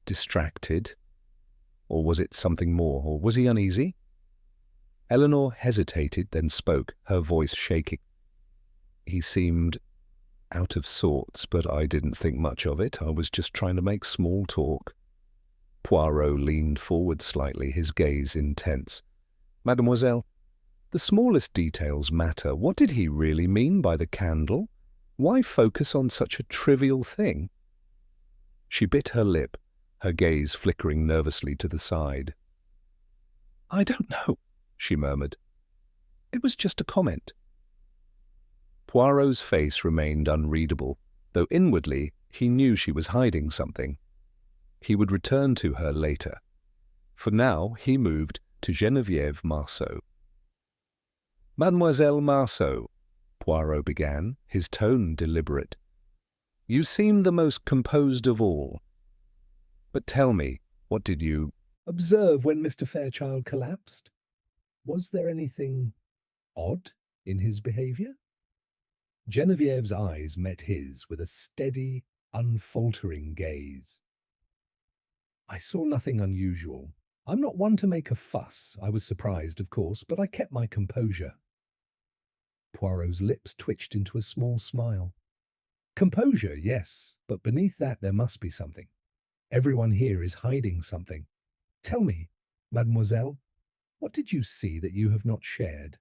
"Distracted? Or was it something more? Or was he uneasy?" Eleanor hesitated, then spoke, her voice shaking. "He seemed out of sorts, but I didn't think much of it. I was just trying to make small talk." Poirot leaned forward slightly, his gaze intense. "Mademoiselle, the smallest details matter. What did he really mean by the candle? Why focus on such a trivial thing?" She bit her lip, her gaze flickering nervously to the side. "I don't know," she murmured. "It was just a comment." Poirot's face remained unreadable, though inwardly he knew she was hiding something. He would return to her later. For now he moved to Geneviève Marceau. "Mademoiselle Marceau," Poirot began, his tone deliberate, "you seem the most composed of all. But tell me, what did you observe when Mr. Fairchild collapsed? Was there anything odd in his behaviour?" Genevieve's eyes met his with a steady, unfaltering gaze. "I saw nothing unusual. I'm not one to make a fuss. I was surprised, of course, but I kept my composure." Poirot's lips twitched into a small smile. Composure, yes, but beneath that there must be something. Everyone here is hiding something. Tell me, mademoiselle, what did you see that you have not shared?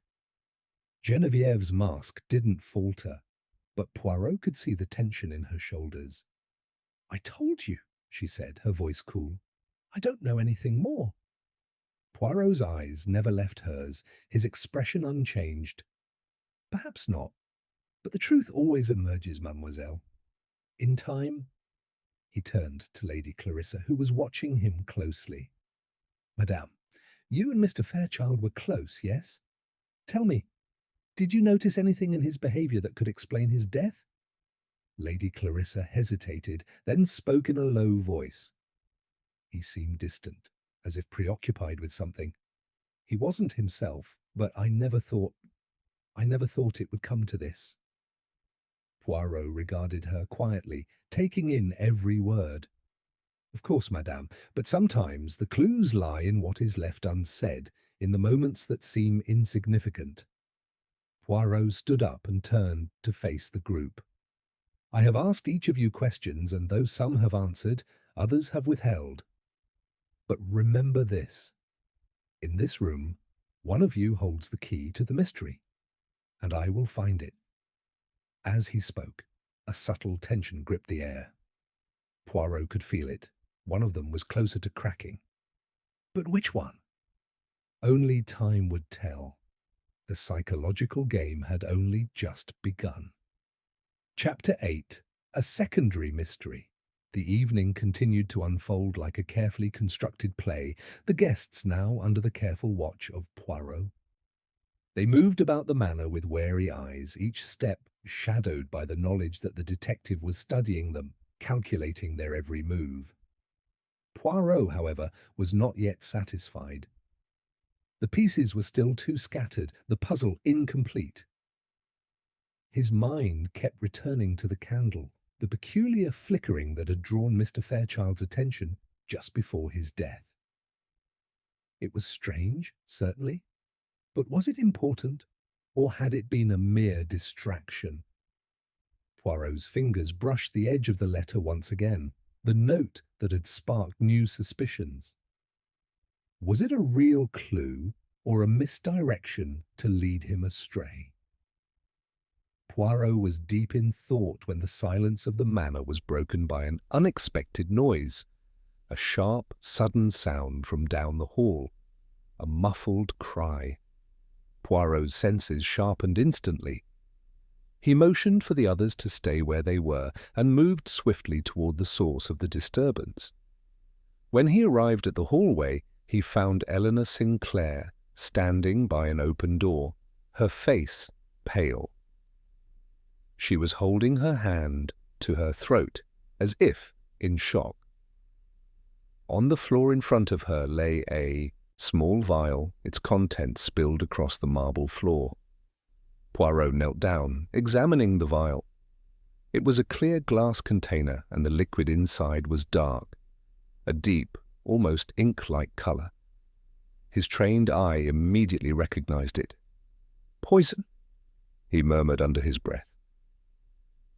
Genevieve's mask didn't falter, but Poirot could see the tension in her shoulders. I told you, she said, her voice cool. I don't know anything more. Poirot's eyes never left hers, his expression unchanged. Perhaps not, but the truth always emerges, mademoiselle. In time. He turned to Lady Clarissa, who was watching him closely. Madame, you and Mr. Fairchild were close, yes? Tell me, did you notice anything in his behaviour that could explain his death? Lady Clarissa hesitated, then spoke in a low voice. He seemed distant, as if preoccupied with something. He wasn't himself, but I never thought it would come to this. Poirot regarded her quietly, taking in every word. Of course, madame, but sometimes the clues lie in what is left unsaid, in the moments that seem insignificant. Poirot stood up and turned to face the group. I have asked each of you questions, and though some have answered, others have withheld. But remember this. In this room, one of you holds the key to the mystery, and I will find it. As he spoke, a subtle tension gripped the air. Poirot could feel it. One of them was closer to cracking. But which one? Only time would tell. The psychological game had only just begun. Chapter 8. A secondary mystery. The evening continued to unfold like a carefully constructed play, the guests now under the careful watch of Poirot. They moved about the manor with wary eyes, each step shadowed by the knowledge that the detective was studying them, calculating their every move. Poirot, however, was not yet satisfied. The pieces were still too scattered, the puzzle incomplete. His mind kept returning to the candle, the peculiar flickering that had drawn Mr. Fairchild's attention just before his death. It was strange, certainly, but was it important, or had it been a mere distraction? Poirot's fingers brushed the edge of the letter once again, the note that had sparked new suspicions. Was it a real clue, or a misdirection to lead him astray? Poirot was deep in thought when the silence of the manor was broken by an unexpected noise, a sharp, sudden sound from down the hall, a muffled cry. Poirot's senses sharpened instantly. He motioned for the others to stay where they were and moved swiftly toward the source of the disturbance. When he arrived at the hallway, he found Eleanor Sinclair standing by an open door, her face pale. She was holding her hand to her throat, as if in shock. On the floor in front of her lay a small vial, its contents spilled across the marble floor. Poirot knelt down, examining the vial. It was a clear glass container, and the liquid inside was dark, a deep, almost ink-like color. His trained eye immediately recognized it. "Poison?" he murmured under his breath.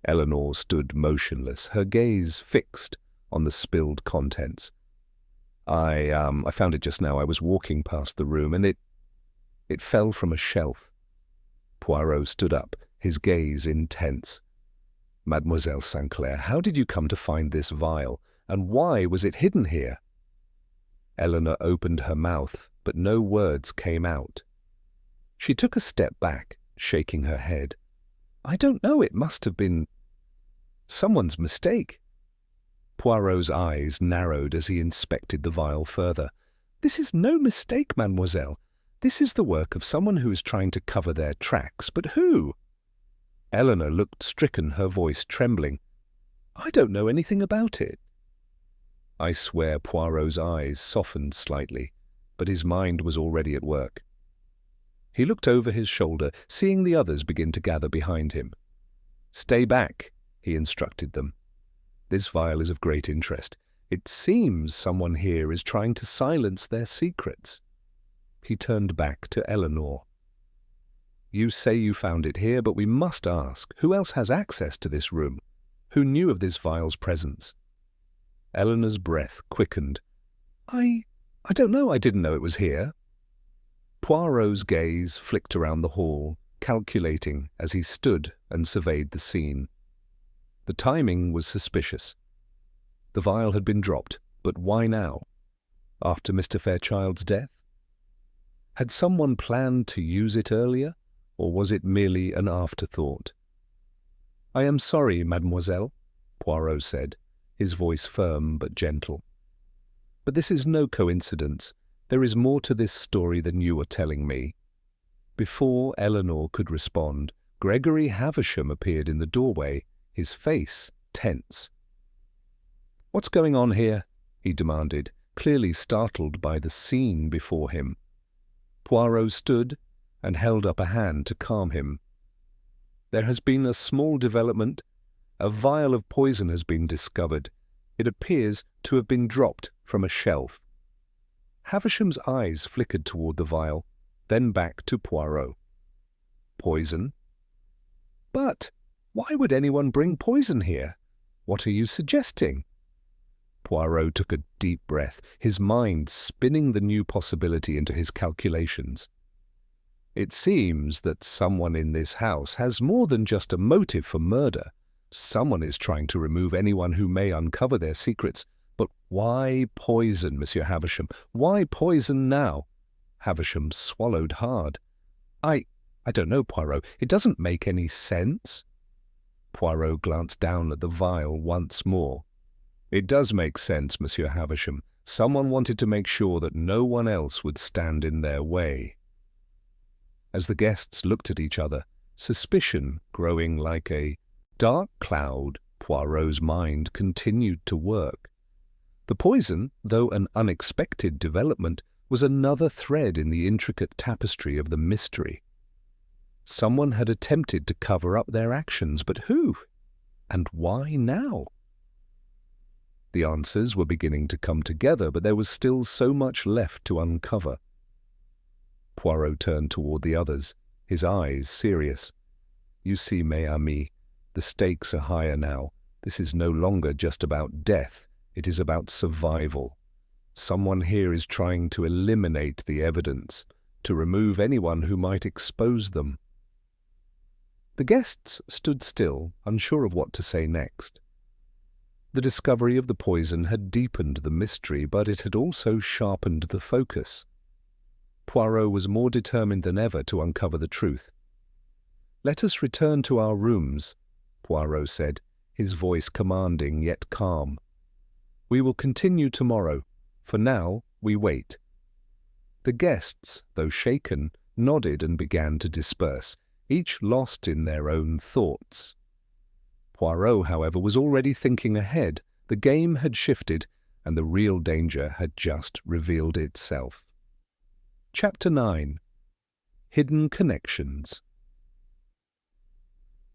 Eleanor stood motionless, her gaze fixed on the spilled contents. I found it just now. I was walking past the room, and it fell from a shelf." Poirot stood up, his gaze intense. "Mademoiselle Sinclair, how did you come to find this vial, and why was it hidden here?" Eleanor opened her mouth, but no words came out. She took a step back, shaking her head. "I don't know, it must have been someone's mistake." Poirot's eyes narrowed as he inspected the vial further. "This is no mistake, mademoiselle. This is the work of someone who is trying to cover their tracks. But who?" Eleanor looked stricken, her voice trembling. "I don't know anything about it." I swear Poirot's eyes softened slightly, but his mind was already at work. He looked over his shoulder, seeing the others begin to gather behind him. "Stay back," he instructed them. "This vial is of great interest. It seems someone here is trying to silence their secrets." He turned back to Eleanor. "You say you found it here, but we must ask, who else has access to this room? Who knew of this vial's presence? Eleanor's breath quickened. I don't know. I didn't know it was here. Poirot's gaze flicked around the hall, calculating as he stood and surveyed the scene. The timing was suspicious. The vial had been dropped, but why now? After Mr. Fairchild's death? Had someone planned to use it earlier, or was it merely an afterthought? "I am sorry, mademoiselle," Poirot said, his voice firm but gentle. "But this is no coincidence. There is more to this story than you are telling me." Before Eleanor could respond, Gregory Havisham appeared in the doorway, his face tense. "What's going on here?" he demanded, clearly startled by the scene before him. Poirot stood and held up a hand to calm him. "There has been a small development. A vial of poison has been discovered. It appears to have been dropped from a shelf." Havisham's eyes flickered toward the vial, then back to Poirot. "Poison? But why would anyone bring poison here? What are you suggesting?" Poirot took a deep breath, his mind spinning the new possibility into his calculations. "It seems that someone in this house has more than just a motive for murder. Someone is trying to remove anyone who may uncover their secrets. But why poison, Monsieur Havisham? Why poison now?" Havisham swallowed hard. I don't know, Poirot. It doesn't make any sense." Poirot glanced down at the vial once more. "It does make sense, Monsieur Havisham. Someone wanted to make sure that no one else would stand in their way." As the guests looked at each other, suspicion growing like a dark cloud, Poirot's mind continued to work. The poison, though an unexpected development, was another thread in the intricate tapestry of the mystery. Someone had attempted to cover up their actions, but who? And why now? The answers were beginning to come together, but there was still so much left to uncover. Poirot turned toward the others, his eyes serious. "You see, mes amis, the stakes are higher now. This is no longer just about death. It is about survival. Someone here is trying to eliminate the evidence, to remove anyone who might expose them." The guests stood still, unsure of what to say next. The discovery of the poison had deepened the mystery, but it had also sharpened the focus. Poirot was more determined than ever to uncover the truth. "Let us return to our rooms," Poirot said, his voice commanding yet calm. "We will continue tomorrow. For now, we wait." The guests, though shaken, nodded and began to disperse, each lost in their own thoughts. Poirot, however, was already thinking ahead. The game had shifted, and the real danger had just revealed itself. Chapter 9. Hidden Connections.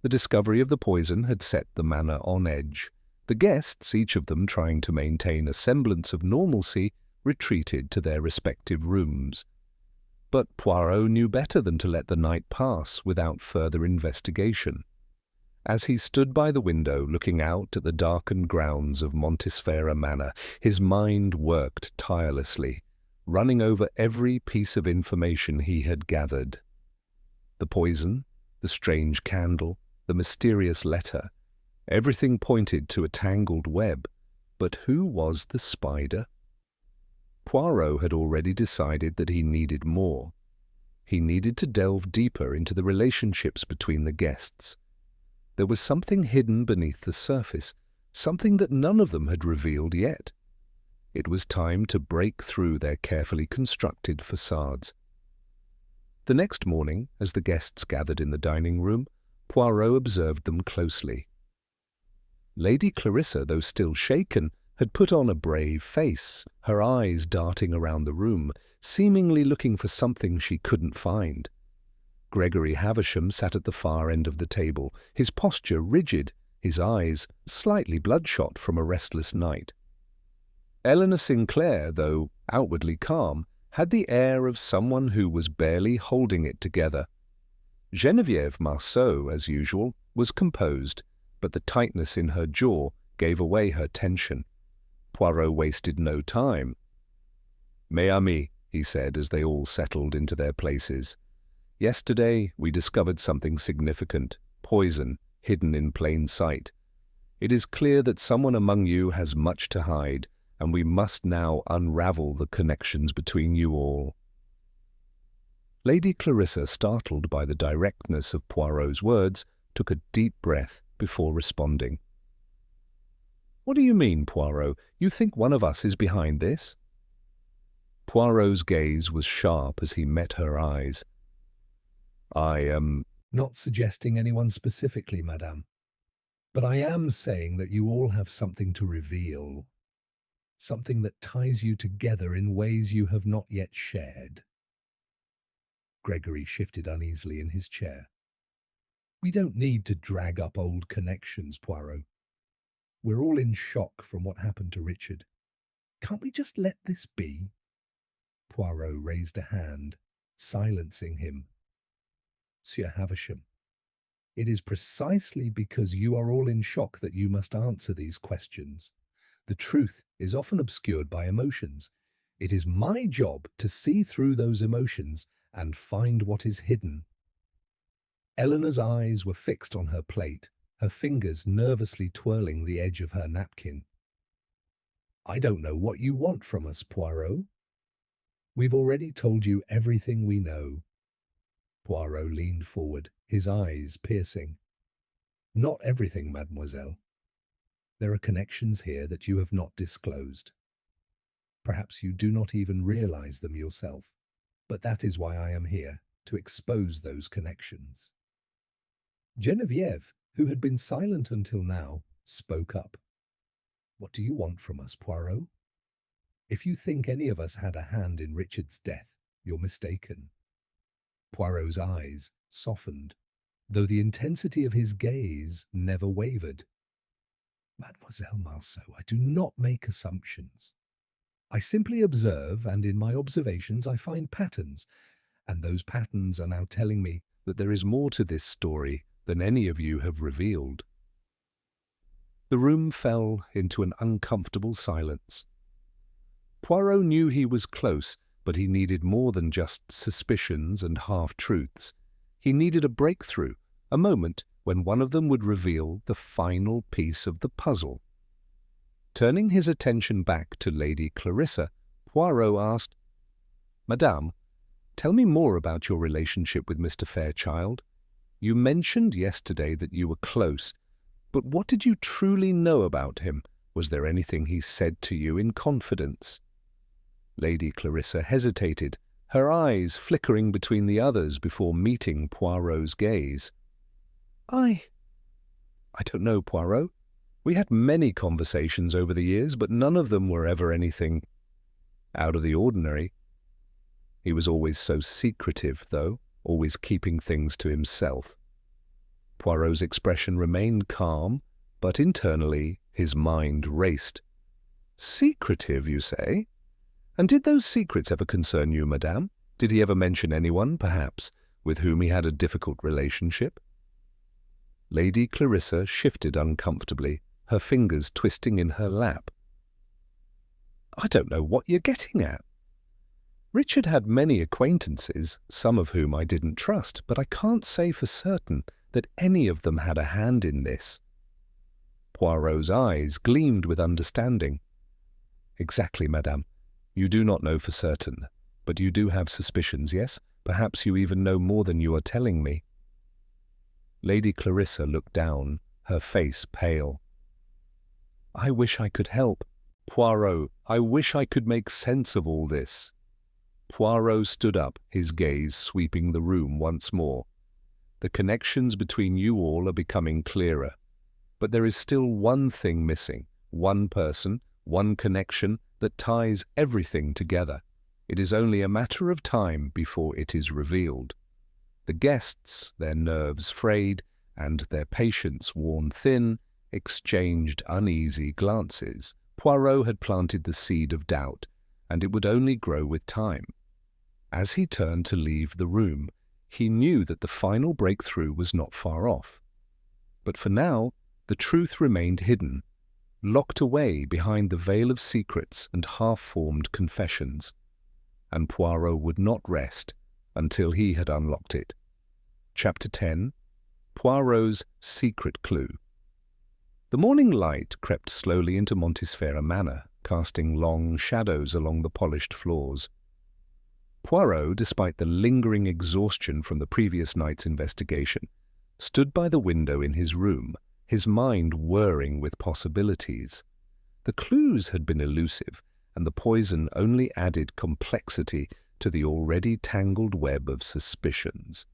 The discovery of the poison had set the manor on edge. The guests, each of them trying to maintain a semblance of normalcy, retreated to their respective rooms. But Poirot knew better than to let the night pass without further investigation. As he stood by the window looking out at the darkened grounds of Montesfera Manor, his mind worked tirelessly, running over every piece of information he had gathered. The poison, the strange candle, the mysterious letter, everything pointed to a tangled web. But who was the spider? Poirot had already decided that he needed more. He needed to delve deeper into the relationships between the guests. There was something hidden beneath the surface, something that none of them had revealed yet. It was time to break through their carefully constructed facades. The next morning, as the guests gathered in the dining room, Poirot observed them closely. Lady Clarissa, though still shaken, had put on a brave face, her eyes darting around the room, seemingly looking for something she couldn't find. Gregory Havisham sat at the far end of the table, his posture rigid, his eyes slightly bloodshot from a restless night. Eleanor Sinclair, though outwardly calm, had the air of someone who was barely holding it together. Geneviève Marceau, as usual, was composed, but the tightness in her jaw gave away her tension. Poirot wasted no time. "Mes amis," he said as they all settled into their places. "Yesterday we discovered something significant, poison, hidden in plain sight. It is clear that someone among you has much to hide, and we must now unravel the connections between you all." Lady Clarissa, startled by the directness of Poirot's words, took a deep breath before responding. "What do you mean, Poirot? You think one of us is behind this?" Poirot's gaze was sharp as he met her eyes. "I am not suggesting anyone specifically, madame, but I am saying that you all have something to reveal, something that ties you together in ways you have not yet shared." Gregory shifted uneasily in his chair. "We don't need to drag up old connections, Poirot. We're all in shock from what happened to Richard. Can't we just let this be?" Poirot raised a hand, silencing him. "Monsieur Havisham, it is precisely because you are all in shock that you must answer these questions. The truth is often obscured by emotions. It is my job to see through those emotions and find what is hidden." Eleanor's eyes were fixed on her plate, her fingers nervously twirling the edge of her napkin. "I don't know what you want from us, Poirot. We've already told you everything we know." Poirot leaned forward, his eyes piercing. "Not everything, mademoiselle. There are connections here that you have not disclosed. Perhaps you do not even realize them yourself, but that is why I am here, to expose those connections." Geneviève, who had been silent until now, spoke up. "What do you want from us, Poirot? If you think any of us had a hand in Richard's death, you're mistaken." Poirot's eyes softened, though the intensity of his gaze never wavered. "Mademoiselle Marceau, I do not make assumptions. I simply observe, and in my observations I find patterns, and those patterns are now telling me that there is more to this story than any of you have revealed." The room fell into an uncomfortable silence. Poirot knew he was close, but he needed more than just suspicions and half-truths. He needed a breakthrough, a moment when one of them would reveal the final piece of the puzzle. Turning his attention back to Lady Clarissa, Poirot asked, "Madame, tell me more about your relationship with Mr. Fairchild. You mentioned yesterday that you were close, but what did you truly know about him? Was there anything he said to you in confidence?" Lady Clarissa hesitated, her eyes flickering between the others before meeting Poirot's gaze. I don't know, Poirot. We had many conversations over the years, but none of them were ever anything out of the ordinary. He was always so secretive, though, always keeping things to himself." Poirot's expression remained calm, but internally his mind raced. "Secretive, you say? And did those secrets ever concern you, madame? Did he ever mention anyone, perhaps, with whom he had a difficult relationship?" Lady Clarissa shifted uncomfortably, her fingers twisting in her lap. "I don't know what you're getting at. Richard had many acquaintances, some of whom I didn't trust, but I can't say for certain that any of them had a hand in this." Poirot's eyes gleamed with understanding. "Exactly, madame. You do not know for certain, but you do have suspicions, yes? Perhaps you even know more than you are telling me." Lady Clarissa looked down, her face pale. "I wish I could help. Poirot, I wish I could make sense of all this." Poirot stood up, his gaze sweeping the room once more. "The connections between you all are becoming clearer. But there is still one thing missing, one person, one connection that ties everything together. It is only a matter of time before it is revealed." The guests, their nerves frayed and their patience worn thin, exchanged uneasy glances. Poirot had planted the seed of doubt, and it would only grow with time. As he turned to leave the room, he knew that the final breakthrough was not far off. But for now, The truth remained hidden, locked away behind the veil of secrets and half-formed confessions, and Poirot would not rest until he had unlocked it. Chapter 10. Poirot's Secret Clue. The morning light crept slowly into Montesfera Manor, casting long shadows along the polished floors. Poirot, despite the lingering exhaustion from the previous night's investigation, stood by the window in his room, his mind whirring with possibilities. The clues had been elusive, and the poison only added complexity to the already tangled web of suspicions.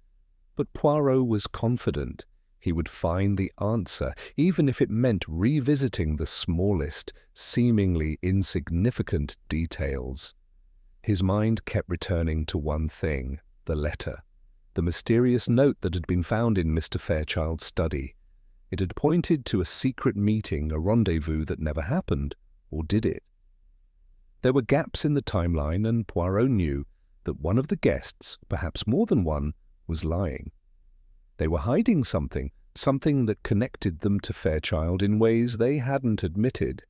But Poirot was confident he would find the answer, even if it meant revisiting the smallest, seemingly insignificant details. His mind kept returning to one thing, the letter, the mysterious note that had been found in Mr. Fairchild's study. It had pointed to a secret meeting, a rendezvous that never happened, or did it? There were gaps in the timeline, and Poirot knew that one of the guests, perhaps more than one, was lying. They were hiding something that connected them to Fairchild in ways they hadn't admitted.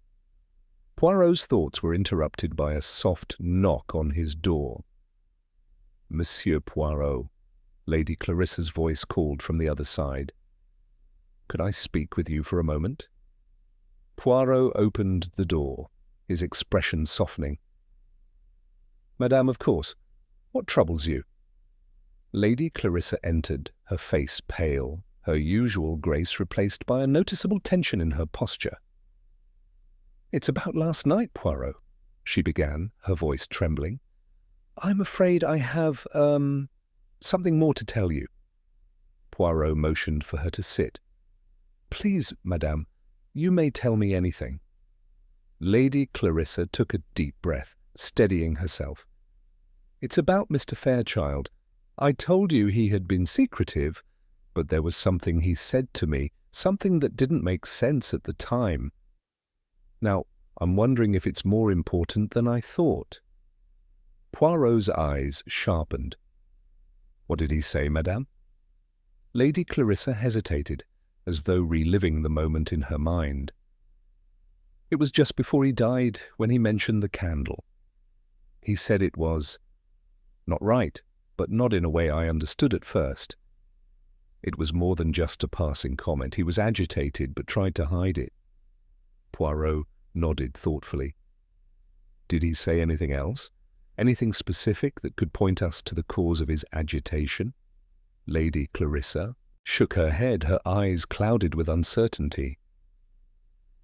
Poirot's thoughts were interrupted by a soft knock on his door. "Monsieur Poirot," Lady Clarissa's voice called from the other side. "Could I speak with you for a moment?" Poirot opened the door, his expression softening. "Madame, of course. What troubles you?" Lady Clarissa entered, her face pale, her usual grace replaced by a noticeable tension in her posture. "It's about last night, Poirot," she began, her voice trembling. "I'm afraid I have, something more to tell you." Poirot motioned for her to sit. "Please, madame, you may tell me anything." Lady Clarissa took a deep breath, steadying herself. "It's about Mr. Fairchild. I told you he had been secretive, but there was something he said to me, something that didn't make sense at the time. Now, I'm wondering if it's more important than I thought." Poirot's eyes sharpened. "What did he say, madame?" Lady Clarissa hesitated, as though reliving the moment in her mind. "It was just before he died, when he mentioned the candle. He said it was not right, but not in a way I understood at first. It was more than just a passing comment. He was agitated, but tried to hide it." Poirot nodded thoughtfully. "Did he say anything else? Anything specific that could point us to the cause of his agitation?" Lady Clarissa shook her head, her eyes clouded with uncertainty.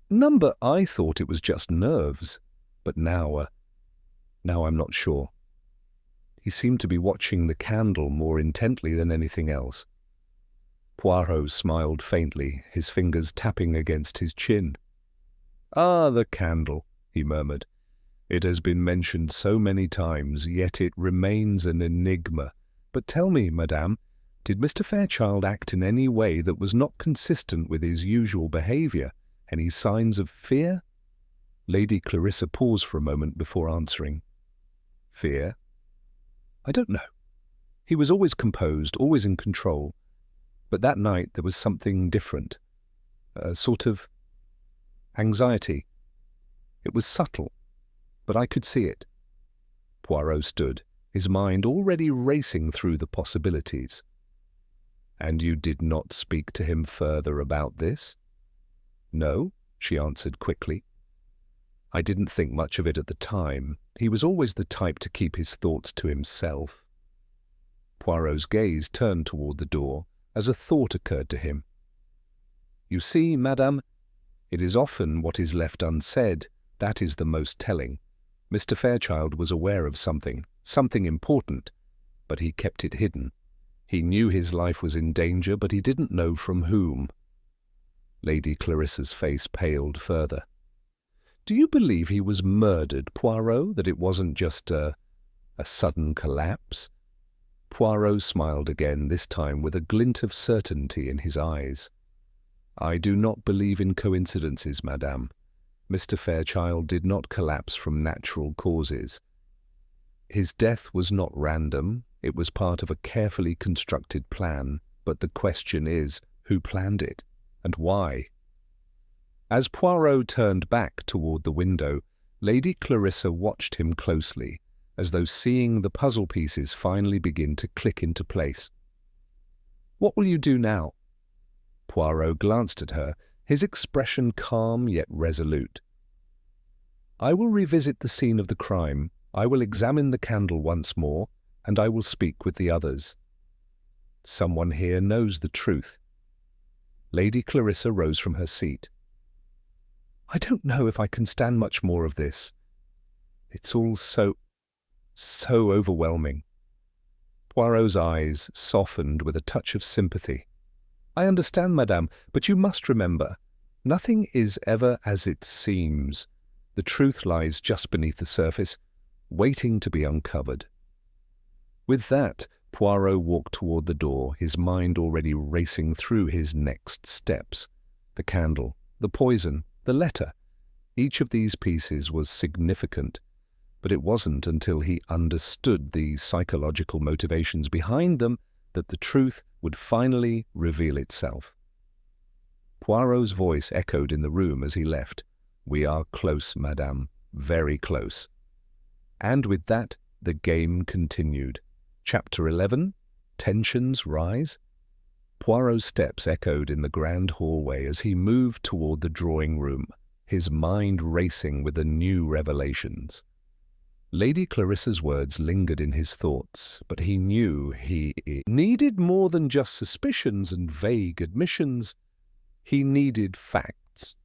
"Number, I thought it was just nerves, but now I'm not sure. He seemed to be watching the candle more intently than anything else." Poirot smiled faintly, his fingers tapping against his chin. "Ah, the candle," he murmured. "It has been mentioned so many times, yet it remains an enigma. But tell me, madame, did Mr. Fairchild act in any way that was not consistent with his usual behaviour? Any signs of fear?" Lady Clarissa paused for a moment before answering. "Fear? I don't know. He was always composed, always in control. But that night there was something different. A sort of anxiety. It was subtle, but I could see it." Poirot stood, his mind already racing through the possibilities. "And you did not speak to him further about this?" "No," she answered quickly. "I didn't think much of it at the time. He was always the type to keep his thoughts to himself." Poirot's gaze turned toward the door as a thought occurred to him. "You see, madame, it is often what is left unsaid that is the most telling. Mr. Fairchild was aware of something important, but he kept it hidden. He knew his life was in danger, but he didn't know from whom." Lady Clarissa's face paled further. "Do you believe he was murdered, Poirot, that it wasn't just a sudden collapse?" Poirot smiled again, this time with a glint of certainty in his eyes. "I do not believe in coincidences, madame. Mr. Fairchild did not collapse from natural causes. His death was not random. It was part of a carefully constructed plan. But the question is, who planned it, and why? As Poirot turned back toward the window, Lady Clarissa watched him closely, as though seeing the puzzle pieces finally begin to click into place. "What will you do now?" Poirot glanced at her, his expression calm yet resolute. "I will revisit the scene of the crime, I will examine the candle once more, and I will speak with the others. Someone here knows the truth." Lady Clarissa rose from her seat. "I don't know if I can stand much more of this. It's all so overwhelming." Poirot's eyes softened with a touch of sympathy. "I understand, madame, but you must remember, nothing is ever as it seems. The truth lies just beneath the surface, waiting to be uncovered." With that, Poirot walked toward the door, his mind already racing through his next steps. The candle, the poison, the letter. Each of these pieces was significant, but it wasn't until he understood the psychological motivations behind them that the truth would finally reveal itself. Poirot's voice echoed in the room as he left. "We are close, madame, very close." And with that, the game continued. Chapter 11, Tensions Rise. Poirot's steps echoed in the grand hallway as he moved toward the drawing room, his mind racing with the new revelations. Lady Clarissa's words lingered in his thoughts, but he knew he needed more than just suspicions and vague admissions. He needed facts.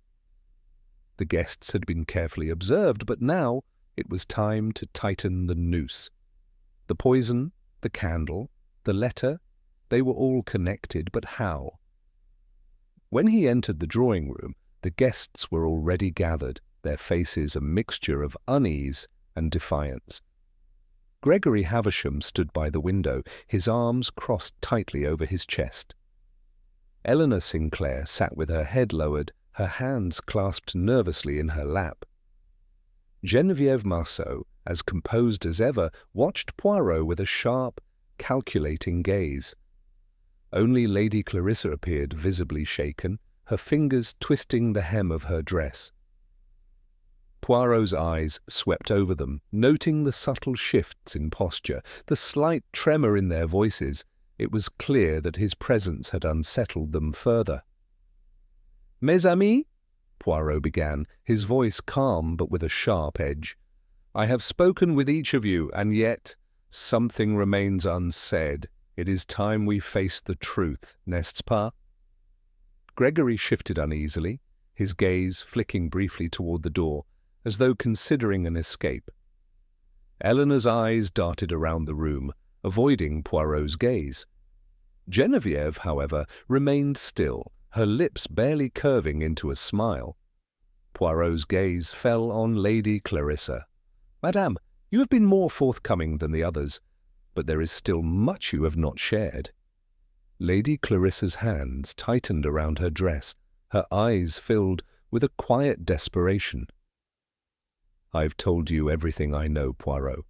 The guests had been carefully observed, but now it was time to tighten the noose. The poison, the candle, the letter, they were all connected, but how? When he entered the drawing room, the guests were already gathered, their faces a mixture of unease and defiance. Gregory Havisham stood by the window, his arms crossed tightly over his chest. Eleanor Sinclair sat with her head lowered, her hands clasped nervously in her lap. Geneviève Marceau, as composed as ever, watched Poirot with a sharp, calculating gaze. Only Lady Clarissa appeared visibly shaken, her fingers twisting the hem of her dress. Poirot's eyes swept over them, noting the subtle shifts in posture, the slight tremor in their voices. It was clear that his presence had unsettled them further. "Mes amis," Poirot began, his voice calm but with a sharp edge, "I have spoken with each of you, and yet something remains unsaid. It is time we face the truth, n'est-ce pas?" Gregory shifted uneasily, his gaze flicking briefly toward the door, as though considering an escape. Eleanor's eyes darted around the room, avoiding Poirot's gaze. Geneviève, however, remained still, her lips barely curving into a smile. Poirot's gaze fell on Lady Clarissa. "Madame, you have been more forthcoming than the others, but there is still much you have not shared." Lady Clarissa's hands tightened around her dress, her eyes filled with a quiet desperation. "I've told you everything I know, Poirot.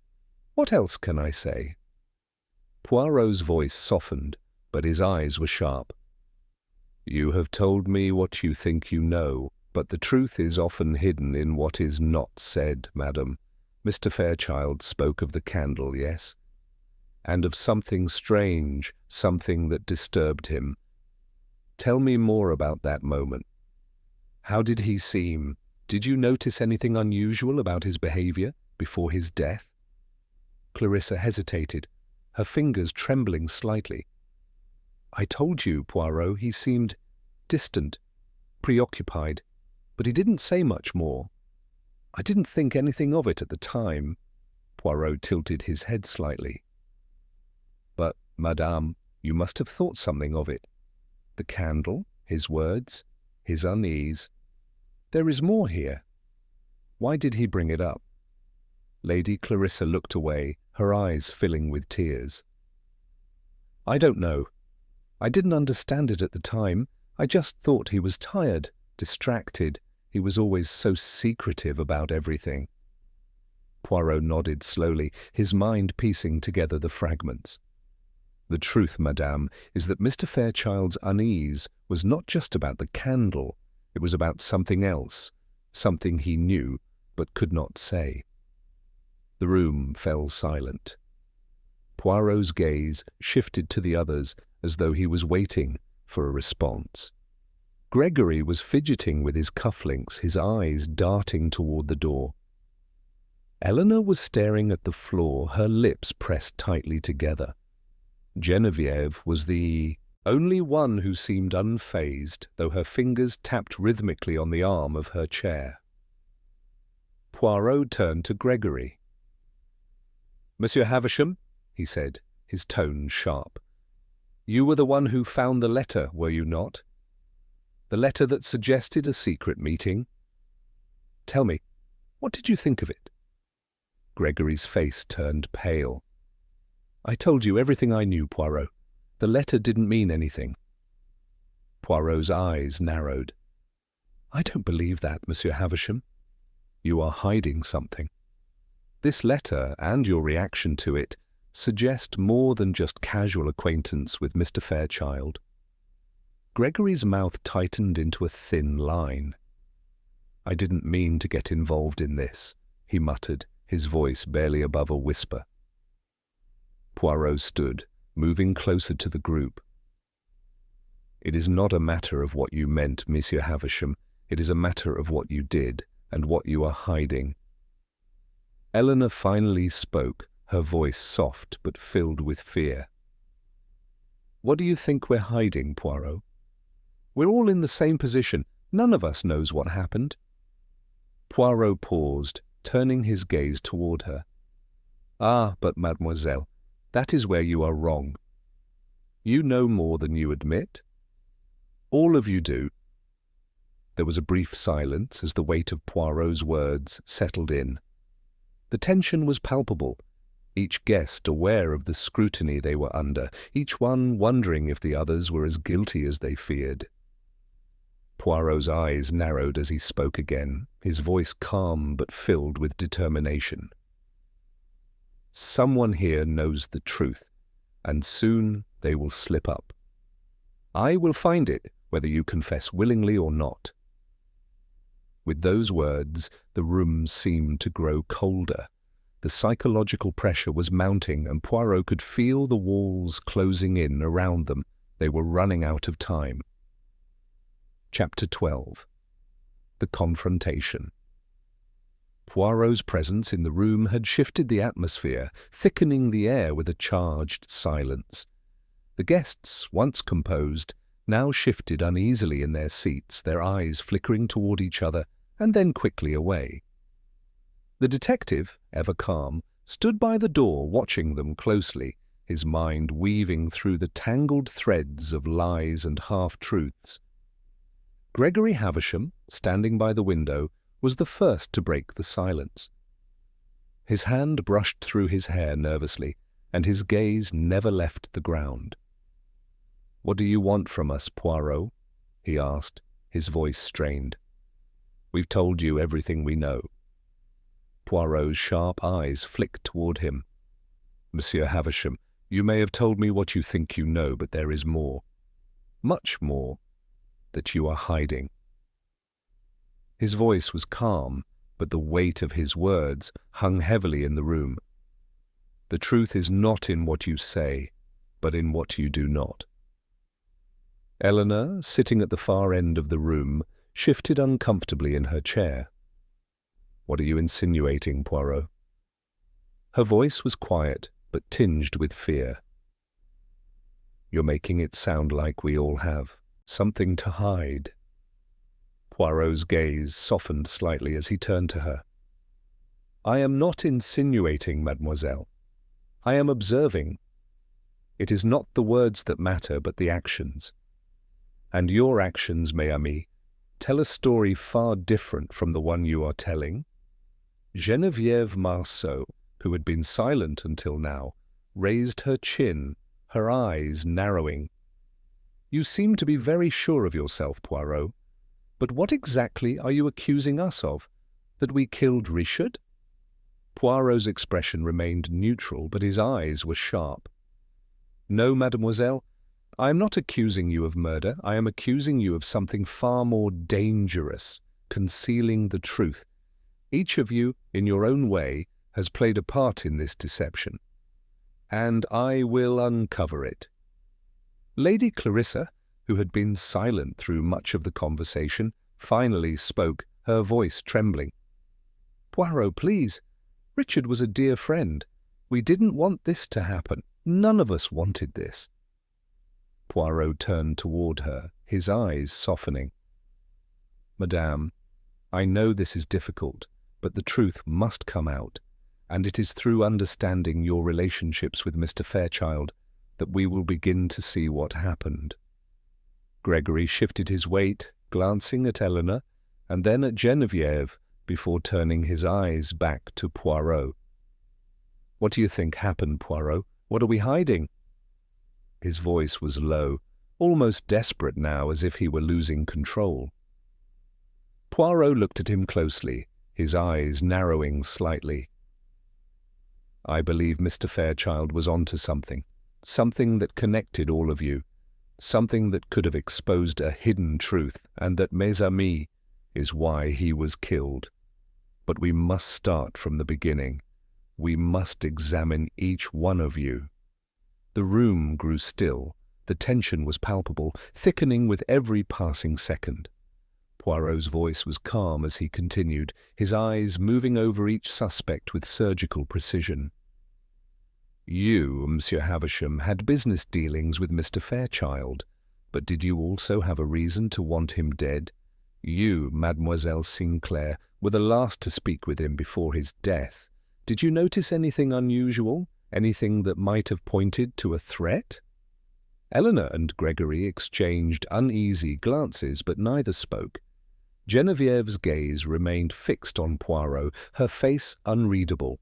What else can I say?" Poirot's voice softened, but his eyes were sharp. "You have told me what you think you know, but the truth is often hidden in what is not said, madam. Mr. Fairchild spoke of the candle, yes? And of something strange, something that disturbed him. Tell me more about that moment. How did he seem? Did you notice anything unusual about his behavior before his death?" Clarissa hesitated, her fingers trembling slightly. "I told you, Poirot, he seemed distant, preoccupied, but he didn't say much more. I didn't think anything of it at the time." Poirot tilted his head slightly. "But, madame, you must have thought something of it. The candle, his words, his unease. There is more here. Why did he bring it up?" Lady Clarissa looked away, her eyes filling with tears. "I don't know. I didn't understand it at the time. I just thought he was tired, distracted. He was always so secretive about everything." Poirot nodded slowly, his mind piecing together the fragments. "The truth, madame, is that Mr. Fairchild's unease was not just about the candle. It was about something else, something he knew but could not say. The room fell silent. Poirot's gaze shifted to the others as though he was waiting for a response. Gregory was fidgeting with his cufflinks, his eyes darting toward the door. Eleanor was staring at the floor, her lips pressed tightly together. Geneviève was the only one who seemed unfazed, though her fingers tapped rhythmically on the arm of her chair. Poirot turned to Gregory. "Monsieur Havisham," he said, his tone sharp, "you were the one who found the letter, were you not? The letter that suggested a secret meeting? Tell me, what did you think of it?" Gregory's face turned pale. "I told you everything I knew, Poirot. The letter didn't mean anything." Poirot's eyes narrowed. "I don't believe that, Monsieur Havisham. You are hiding something. This letter and your reaction to it suggest more than just casual acquaintance with Mr. Fairchild." Gregory's mouth tightened into a thin line. "I didn't mean to get involved in this," he muttered, his voice barely above a whisper. Poirot stood, moving closer to the group. "It is not a matter of what you meant, Monsieur Havisham. It is a matter of what you did and what you are hiding." Eleanor finally spoke, her voice soft but filled with fear. "What do you think we're hiding, Poirot? We're all in the same position. None of us knows what happened." Poirot paused, turning his gaze toward her. "Ah, but mademoiselle, that is where you are wrong. You know more than you admit. All of you do." There was a brief silence as the weight of Poirot's words settled in. The tension was palpable, each guest aware of the scrutiny they were under, each one wondering if the others were as guilty as they feared. Poirot's eyes narrowed as he spoke again, his voice calm but filled with determination. "Someone here knows the truth, and soon they will slip up. I will find it, whether you confess willingly or not." With those words, the room seemed to grow colder. The psychological pressure was mounting, and Poirot could feel the walls closing in around them. They were running out of time. Chapter 12. The Confrontation. Poirot's presence in the room had shifted the atmosphere, thickening the air with a charged silence. The guests, once composed, now shifted uneasily in their seats, their eyes flickering toward each other and then quickly away. The detective, ever calm, stood by the door watching them closely, his mind weaving through the tangled threads of lies and half-truths. Gregory Havisham, standing by the window, was the first to break the silence. His hand brushed through his hair nervously, and his gaze never left the ground. "What do you want from us, Poirot?" he asked, his voice strained. "We've told you everything we know." Poirot's sharp eyes flicked toward him. "Monsieur Havisham, you may have told me what you think you know, but there is more. Much more. That you are hiding." His voice was calm, but the weight of his words hung heavily in the room. "The truth is not in what you say, but in what you do not." Eleanor, sitting at the far end of the room, shifted uncomfortably in her chair. "What are you insinuating, Poirot?" Her voice was quiet, but tinged with fear. "You're making it sound like we all have something to hide." Poirot's gaze softened slightly as he turned to her. "I am not insinuating, mademoiselle. I am observing. It is not the words that matter, but the actions. And your actions, mes amis, tell a story far different from the one you are telling." Geneviève Marceau, who had been silent until now, raised her chin, her eyes narrowing. "You seem to be very sure of yourself, Poirot. But what exactly are you accusing us of? That we killed Richard?" Poirot's expression remained neutral, but his eyes were sharp. "No, mademoiselle, I am not accusing you of murder. I am accusing you of something far more dangerous, concealing the truth. Each of you, in your own way, has played a part in this deception, and I will uncover it." Lady Clarissa, who had been silent through much of the conversation, finally spoke, her voice trembling. "Poirot, please. Richard was a dear friend. We didn't want this to happen. None of us wanted this." Poirot turned toward her, his eyes softening. "Madame, I know this is difficult, but the truth must come out, and it is through understanding your relationships with Mr. Fairchild that we will begin to see what happened." Gregory shifted his weight, glancing at Eleanor, and then at Geneviève, before turning his eyes back to Poirot. "What do you think happened, Poirot? What are we hiding?" His voice was low, almost desperate now, as if he were losing control. Poirot looked at him closely, his eyes narrowing slightly. "I believe Mr. Fairchild was onto something that connected all of you, something that could have exposed a hidden truth, and that, mes amis, is why he was killed. But we must start from the beginning. We must examine each one of you." The room grew still. The tension was palpable, thickening with every passing second. Poirot's voice was calm as he continued, his eyes moving over each suspect with surgical precision. "You, Monsieur Havisham, had business dealings with Mr. Fairchild, but did you also have a reason to want him dead? You, Mademoiselle Sinclair, were the last to speak with him before his death. Did you notice anything unusual? Anything that might have pointed to a threat?" Eleanor and Gregory exchanged uneasy glances, but neither spoke. Genevieve's gaze remained fixed on Poirot, her face unreadable.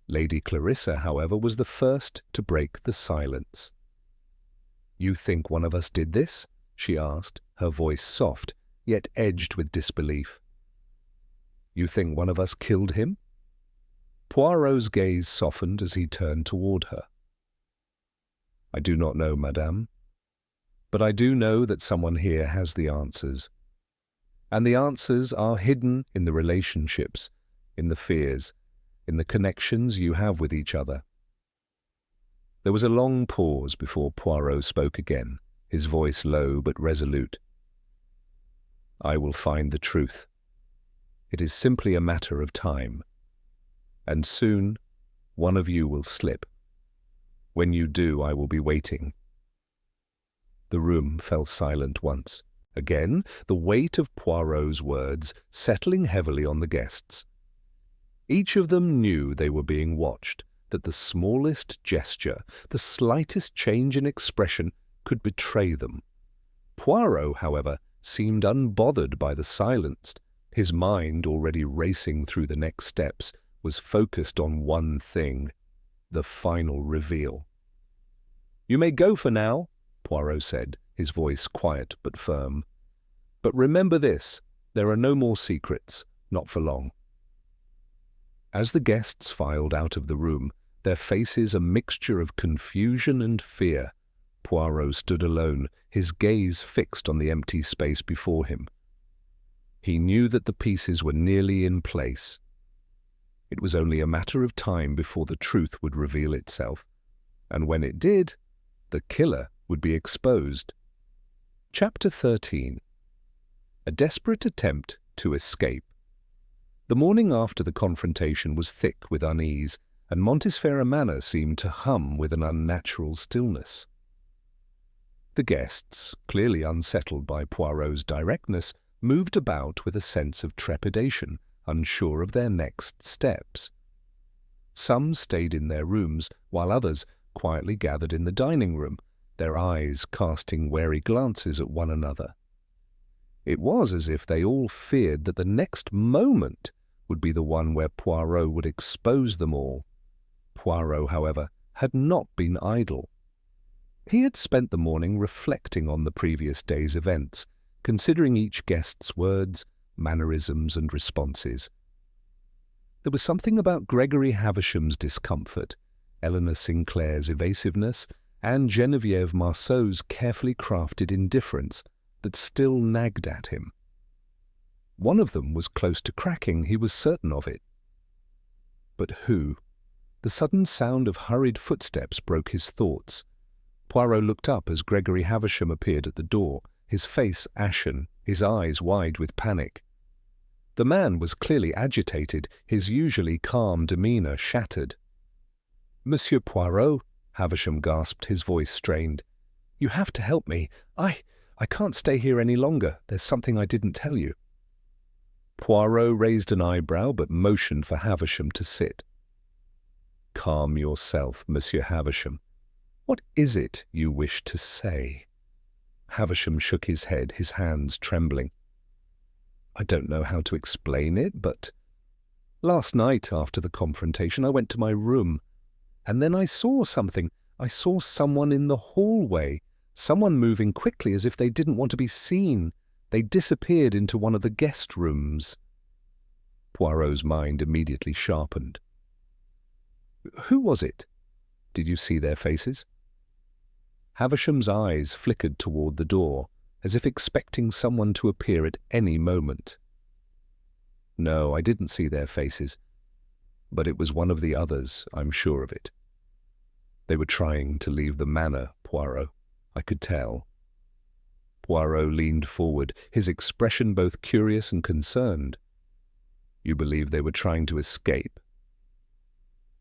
Lady Clarissa, however, was the first to break the silence. "You think one of us did this?" she asked, her voice soft, yet edged with disbelief. "You think one of us killed him?" Poirot's gaze softened as he turned toward her. "I do not know, madame. But I do know that someone here has the answers. And the answers are hidden in the relationships, in the fears, in the connections you have with each other." There was a long pause before Poirot spoke again, his voice low but resolute. "I will find the truth. It is simply a matter of time. And soon, one of you will slip. When you do, I will be waiting." The room fell silent once. Again, the weight of Poirot's words settling heavily on the guests. Each of them knew they were being watched, that the smallest gesture, the slightest change in expression, could betray them. Poirot, however, seemed unbothered by the silence. His mind, already racing through the next steps, was focused on one thing: the final reveal. "You may go for now," Poirot said, his voice quiet but firm. "But remember this, there are no more secrets, not for long." As the guests filed out of the room, their faces a mixture of confusion and fear, Poirot stood alone, his gaze fixed on the empty space before him. He knew that the pieces were nearly in place. It was only a matter of time before the truth would reveal itself, and when it did, the killer would be exposed. Chapter 13. A desperate attempt to escape. The morning after the confrontation was thick with unease, and Montesfera Manor seemed to hum with an unnatural stillness. The guests, clearly unsettled by Poirot's directness, moved about with a sense of trepidation, unsure of their next steps. Some stayed in their rooms, while others quietly gathered in the dining room, their eyes casting wary glances at one another. It was as if they all feared that the next moment would be the one where Poirot would expose them all. Poirot, however, had not been idle. He had spent the morning reflecting on the previous day's events, considering each guest's words, mannerisms, and responses. There was something about Gregory Havisham's discomfort, Eleanor Sinclair's evasiveness, and Geneviève Marceau's carefully crafted indifference that still nagged at him. One of them was close to cracking, he was certain of it. But who? The sudden sound of hurried footsteps broke his thoughts. Poirot looked up as Gregory Havisham appeared at the door, his face ashen, his eyes wide with panic. The man was clearly agitated, his usually calm demeanour shattered. "Monsieur Poirot," Havisham gasped, his voice strained. "You have to help me. I can't stay here any longer. There's something I didn't tell you." Poirot raised an eyebrow but motioned for Havisham to sit. "Calm yourself, Monsieur Havisham. What is it you wish to say?" Havisham shook his head, his hands trembling. "I don't know how to explain it, but last night after the confrontation I went to my room, and then I saw something. I saw someone in the hallway, someone moving quickly as if they didn't want to be seen. They disappeared into one of the guest rooms." Poirot's mind immediately sharpened. "Who was it? Did you see their faces?" Havisham's eyes flickered toward the door, as if expecting someone to appear at any moment. "No, I didn't see their faces, but it was one of the others, I'm sure of it. They were trying to leave the manor, Poirot. I could tell." Poirot leaned forward, his expression both curious and concerned. "You believe they were trying to escape?"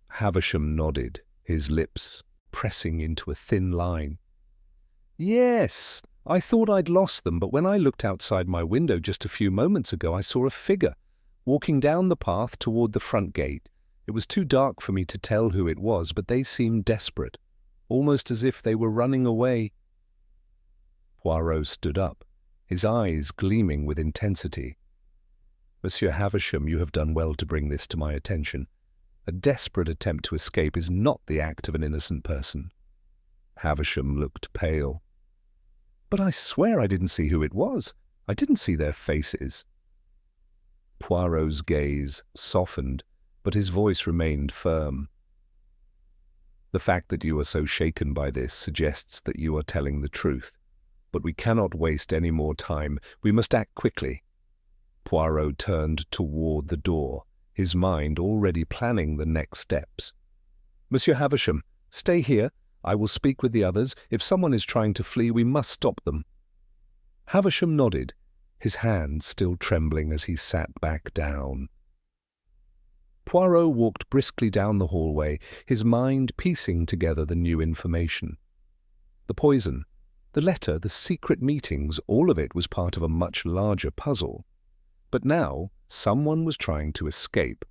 Havisham nodded, his lips pressing into a thin line. "Yes, I thought I'd lost them, but when I looked outside my window just a few moments ago, I saw a figure walking down the path toward the front gate. It was too dark for me to tell who it was, but they seemed desperate, almost as if they were running away." Poirot stood up, his eyes gleaming with intensity. "Monsieur Havisham, you have done well to bring this to my attention. A desperate attempt to escape is not the act of an innocent person." Havisham looked pale. "But I swear I didn't see who it was. I didn't see their faces." Poirot's gaze softened, but his voice remained firm. "The fact that you are so shaken by this suggests that you are telling the truth. But we cannot waste any more time. We must act quickly." Poirot turned toward the door, his mind already planning the next steps. "Monsieur Havisham, stay here. I will speak with the others. If someone is trying to flee, we must stop them." Havisham nodded, his hands still trembling as he sat back down. Poirot walked briskly down the hallway, his mind piecing together the new information. The poison, the letter, the secret meetings, all of it was part of a much larger puzzle. But now someone was trying to escape,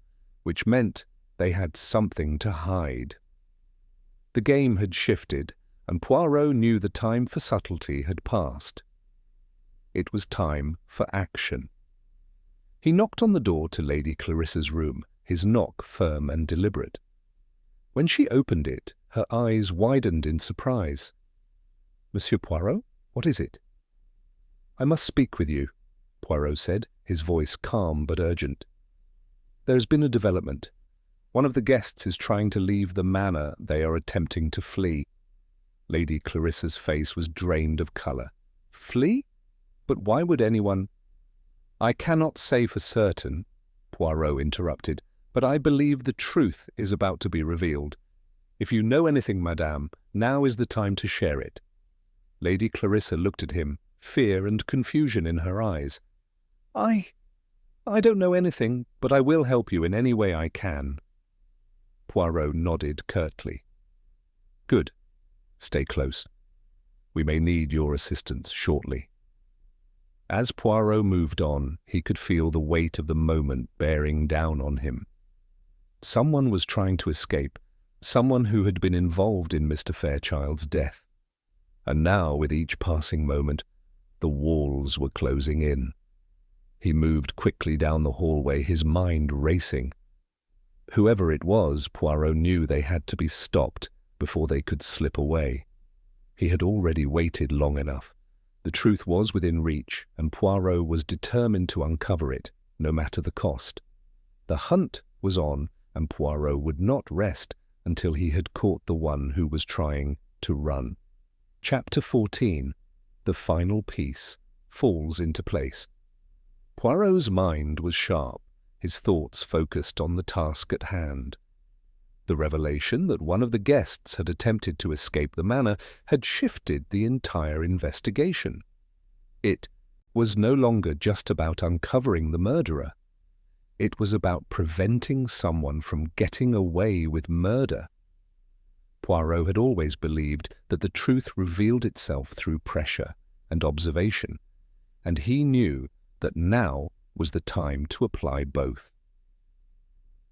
which meant they had something to hide. The game had shifted, and Poirot knew the time for subtlety had passed. It was time for action. He knocked on the door to Lady Clarissa's room, his knock firm and deliberate. When she opened it, her eyes widened in surprise. "Monsieur Poirot, what is it?" "I must speak with you," Poirot said, his voice calm but urgent. "There has been a development. One of the guests is trying to leave the manor. They are attempting to flee." Lady Clarissa's face was drained of colour. "Flee? But why would anyone—" "I cannot say for certain," Poirot interrupted, "but I believe the truth is about to be revealed. If you know anything, madame, now is the time to share it." Lady Clarissa looked at him, fear and confusion in her eyes. I don't know anything, but I will help you in any way I can." Poirot nodded curtly. "Good. Stay close. We may need your assistance shortly." As Poirot moved on, he could feel the weight of the moment bearing down on him. Someone was trying to escape, someone who had been involved in Mr. Fairchild's death. And now, with each passing moment, the walls were closing in. He moved quickly down the hallway, his mind racing. Whoever it was, Poirot knew they had to be stopped before they could slip away. He had already waited long enough. The truth was within reach, and Poirot was determined to uncover it, no matter the cost. The hunt was on, and Poirot would not rest until he had caught the one who was trying to to run. Chapter 14. The final piece falls into place. Poirot's mind was sharp, his thoughts focused on the task at hand. The revelation that one of the guests had attempted to escape the manor had shifted the entire investigation. It was no longer just about uncovering the murderer. It was about preventing someone from getting away with murder. Poirot had always believed that the truth revealed itself through pressure and observation, and he knew that now was the time to apply both.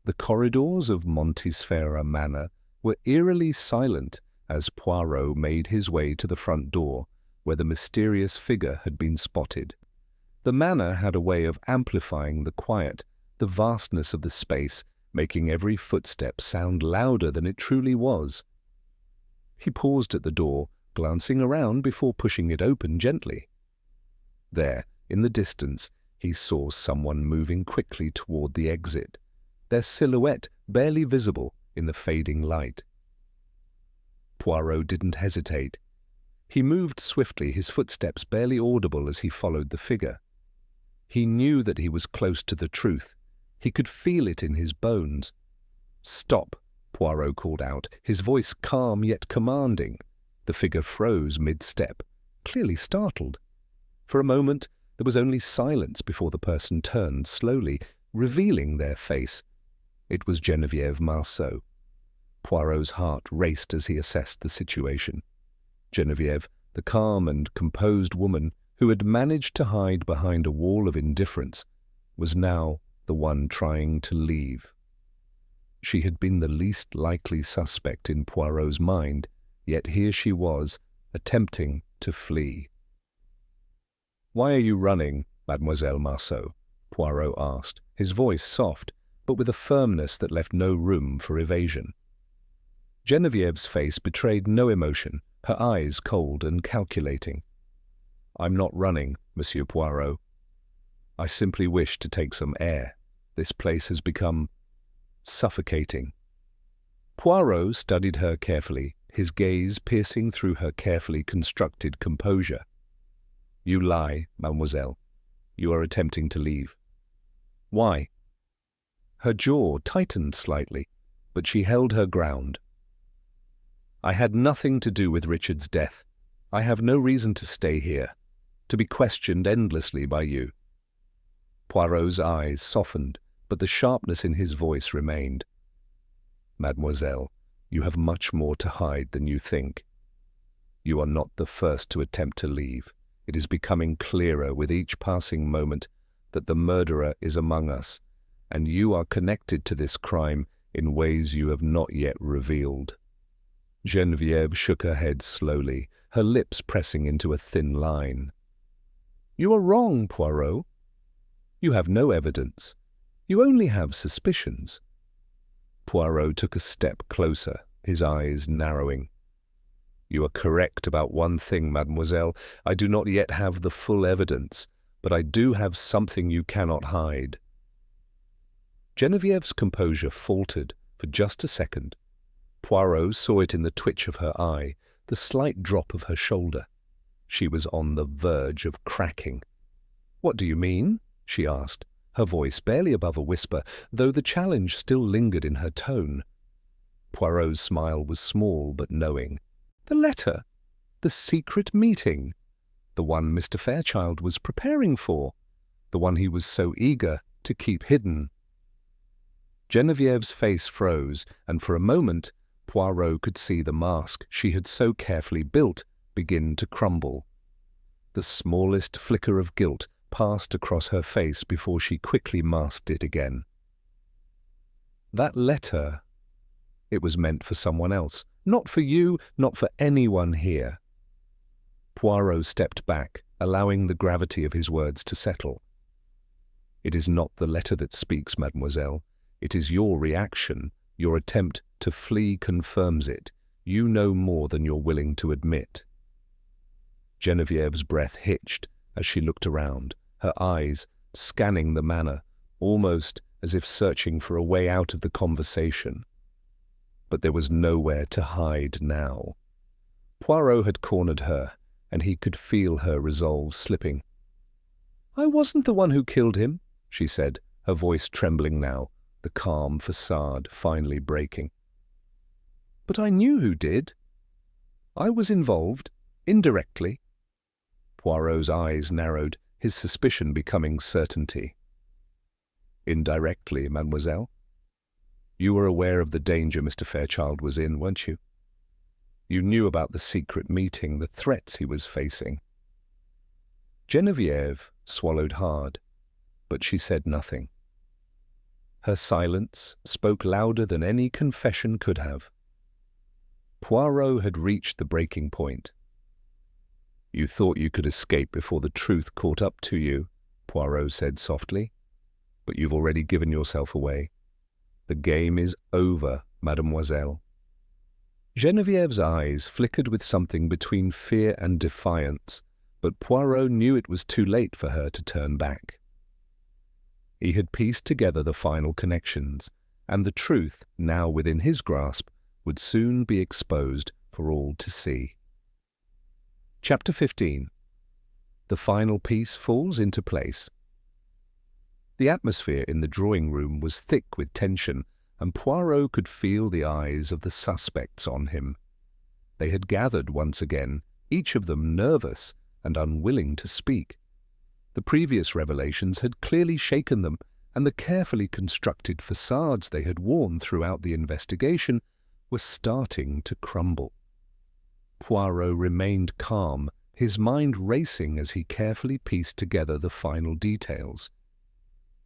The corridors of Montesfera Manor were eerily silent as Poirot made his way to the front door, where the mysterious figure had been spotted. The manor had a way of amplifying the quiet, the vastness of the space, making every footstep sound louder than it truly was. He paused at the door, glancing around before pushing it open gently. There, in the distance, he saw someone moving quickly toward the exit, their silhouette barely visible in the fading light. Poirot didn't hesitate. He moved swiftly, his footsteps barely audible as he followed the figure. He knew that he was close to the truth. He could feel it in his bones. "Stop," Poirot called out, his voice calm yet commanding. The figure froze mid-step, clearly startled. For a moment, there was only silence before the person turned slowly, revealing their face. It was Geneviève Marceau. Poirot's heart raced as he assessed the situation. Geneviève, the calm and composed woman who had managed to hide behind a wall of indifference, was now the one trying to leave. She had been the least likely suspect in Poirot's mind, yet here she was, attempting to flee. "Why are you running, Mademoiselle Marceau?" Poirot asked, his voice soft, but with a firmness that left no room for evasion. Geneviève's face betrayed no emotion, her eyes cold and calculating. "I'm not running, Monsieur Poirot. I simply wish to take some air. This place has become suffocating." Poirot studied her carefully, his gaze piercing through her carefully constructed composure. "You lie, mademoiselle. You are attempting to leave." "Why?" Her jaw tightened slightly, but she held her ground. "I had nothing to do with Richard's death. I have no reason to stay here, to be questioned endlessly by you." Poirot's eyes softened, but the sharpness in his voice remained. "Mademoiselle, you have much more to hide than you think. You are not the first to attempt to leave. It is becoming clearer with each passing moment that the murderer is among us, and you are connected to this crime in ways you have not yet revealed." Geneviève shook her head slowly, her lips pressing into a thin line. "You are wrong, Poirot. You have no evidence. You only have suspicions." Poirot took a step closer, his eyes narrowing. "You are correct about one thing, mademoiselle. I do not yet have the full evidence, but I do have something you cannot hide." Genevieve's composure faltered for just a second. Poirot saw it in the twitch of her eye, the slight drop of her shoulder. She was on the verge of cracking. "What do you mean?" she asked, her voice barely above a whisper, though the challenge still lingered in her tone. Poirot's smile was small but knowing. "The letter, the secret meeting, the one Mr. Fairchild was preparing for, the one he was so eager to keep hidden." Genevieve's face froze, and for a moment Poirot could see the mask she had so carefully built begin to crumble. The smallest flicker of guilt passed across her face before she quickly masked it again. "That letter, it was meant for someone else. Not for you, not for anyone here." Poirot stepped back, allowing the gravity of his words to settle. "It is not the letter that speaks, mademoiselle. It is your reaction. Your attempt to flee confirms it. You know more than you're willing to admit." Genevieve's breath hitched as she looked around, her eyes scanning the manor, almost as if searching for a way out of the conversation. But there was nowhere to hide now. Poirot had cornered her, and he could feel her resolve slipping. "I wasn't the one who killed him," she said, her voice trembling now, the calm facade finally breaking. "But I knew who did. I was involved, indirectly." Poirot's eyes narrowed, his suspicion becoming certainty. "Indirectly, mademoiselle? You were aware of the danger Mr. Fairchild was in, weren't you? You knew about the secret meeting, the threats he was facing." Geneviève swallowed hard, but she said nothing. Her silence spoke louder than any confession could have. Poirot had reached the breaking point. "You thought you could escape before the truth caught up to you," Poirot said softly, "but you've already given yourself away. The game is over, mademoiselle." Geneviève's eyes flickered with something between fear and defiance, but Poirot knew it was too late for her to turn back. He had pieced together the final connections, and the truth, now within his grasp, would soon be exposed for all to see. Chapter 15. The final piece falls into place. The atmosphere in the drawing-room was thick with tension, and Poirot could feel the eyes of the suspects on him. They had gathered once again, each of them nervous and unwilling to speak. The previous revelations had clearly shaken them, and the carefully constructed facades they had worn throughout the investigation were starting to crumble. Poirot remained calm, his mind racing as he carefully pieced together the final details.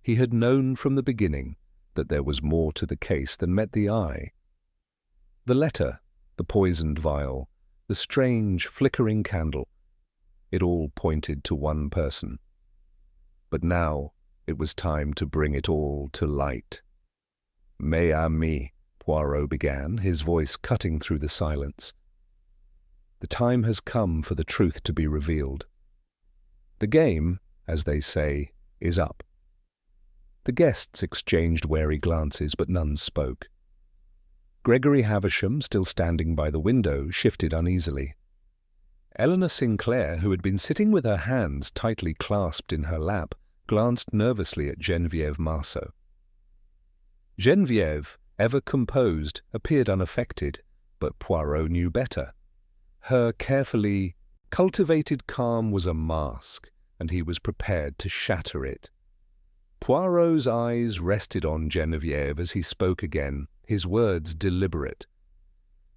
He had known from the beginning that there was more to the case than met the eye. The letter, the poisoned vial, the strange flickering candle, it all pointed to one person. But now it was time to bring it all to light. "Mes amis," Poirot began, his voice cutting through the silence. "The time has come for the truth to be revealed. The game, as they say, is up." The guests exchanged wary glances, but none spoke. Gregory Havisham, still standing by the window, shifted uneasily. Eleanor Sinclair, who had been sitting with her hands tightly clasped in her lap, glanced nervously at Geneviève Marceau. Geneviève, ever composed, appeared unaffected, but Poirot knew better. Her carefully cultivated calm was a mask, and he was prepared to shatter it. Poirot's eyes rested on Geneviève as he spoke again, his words deliberate.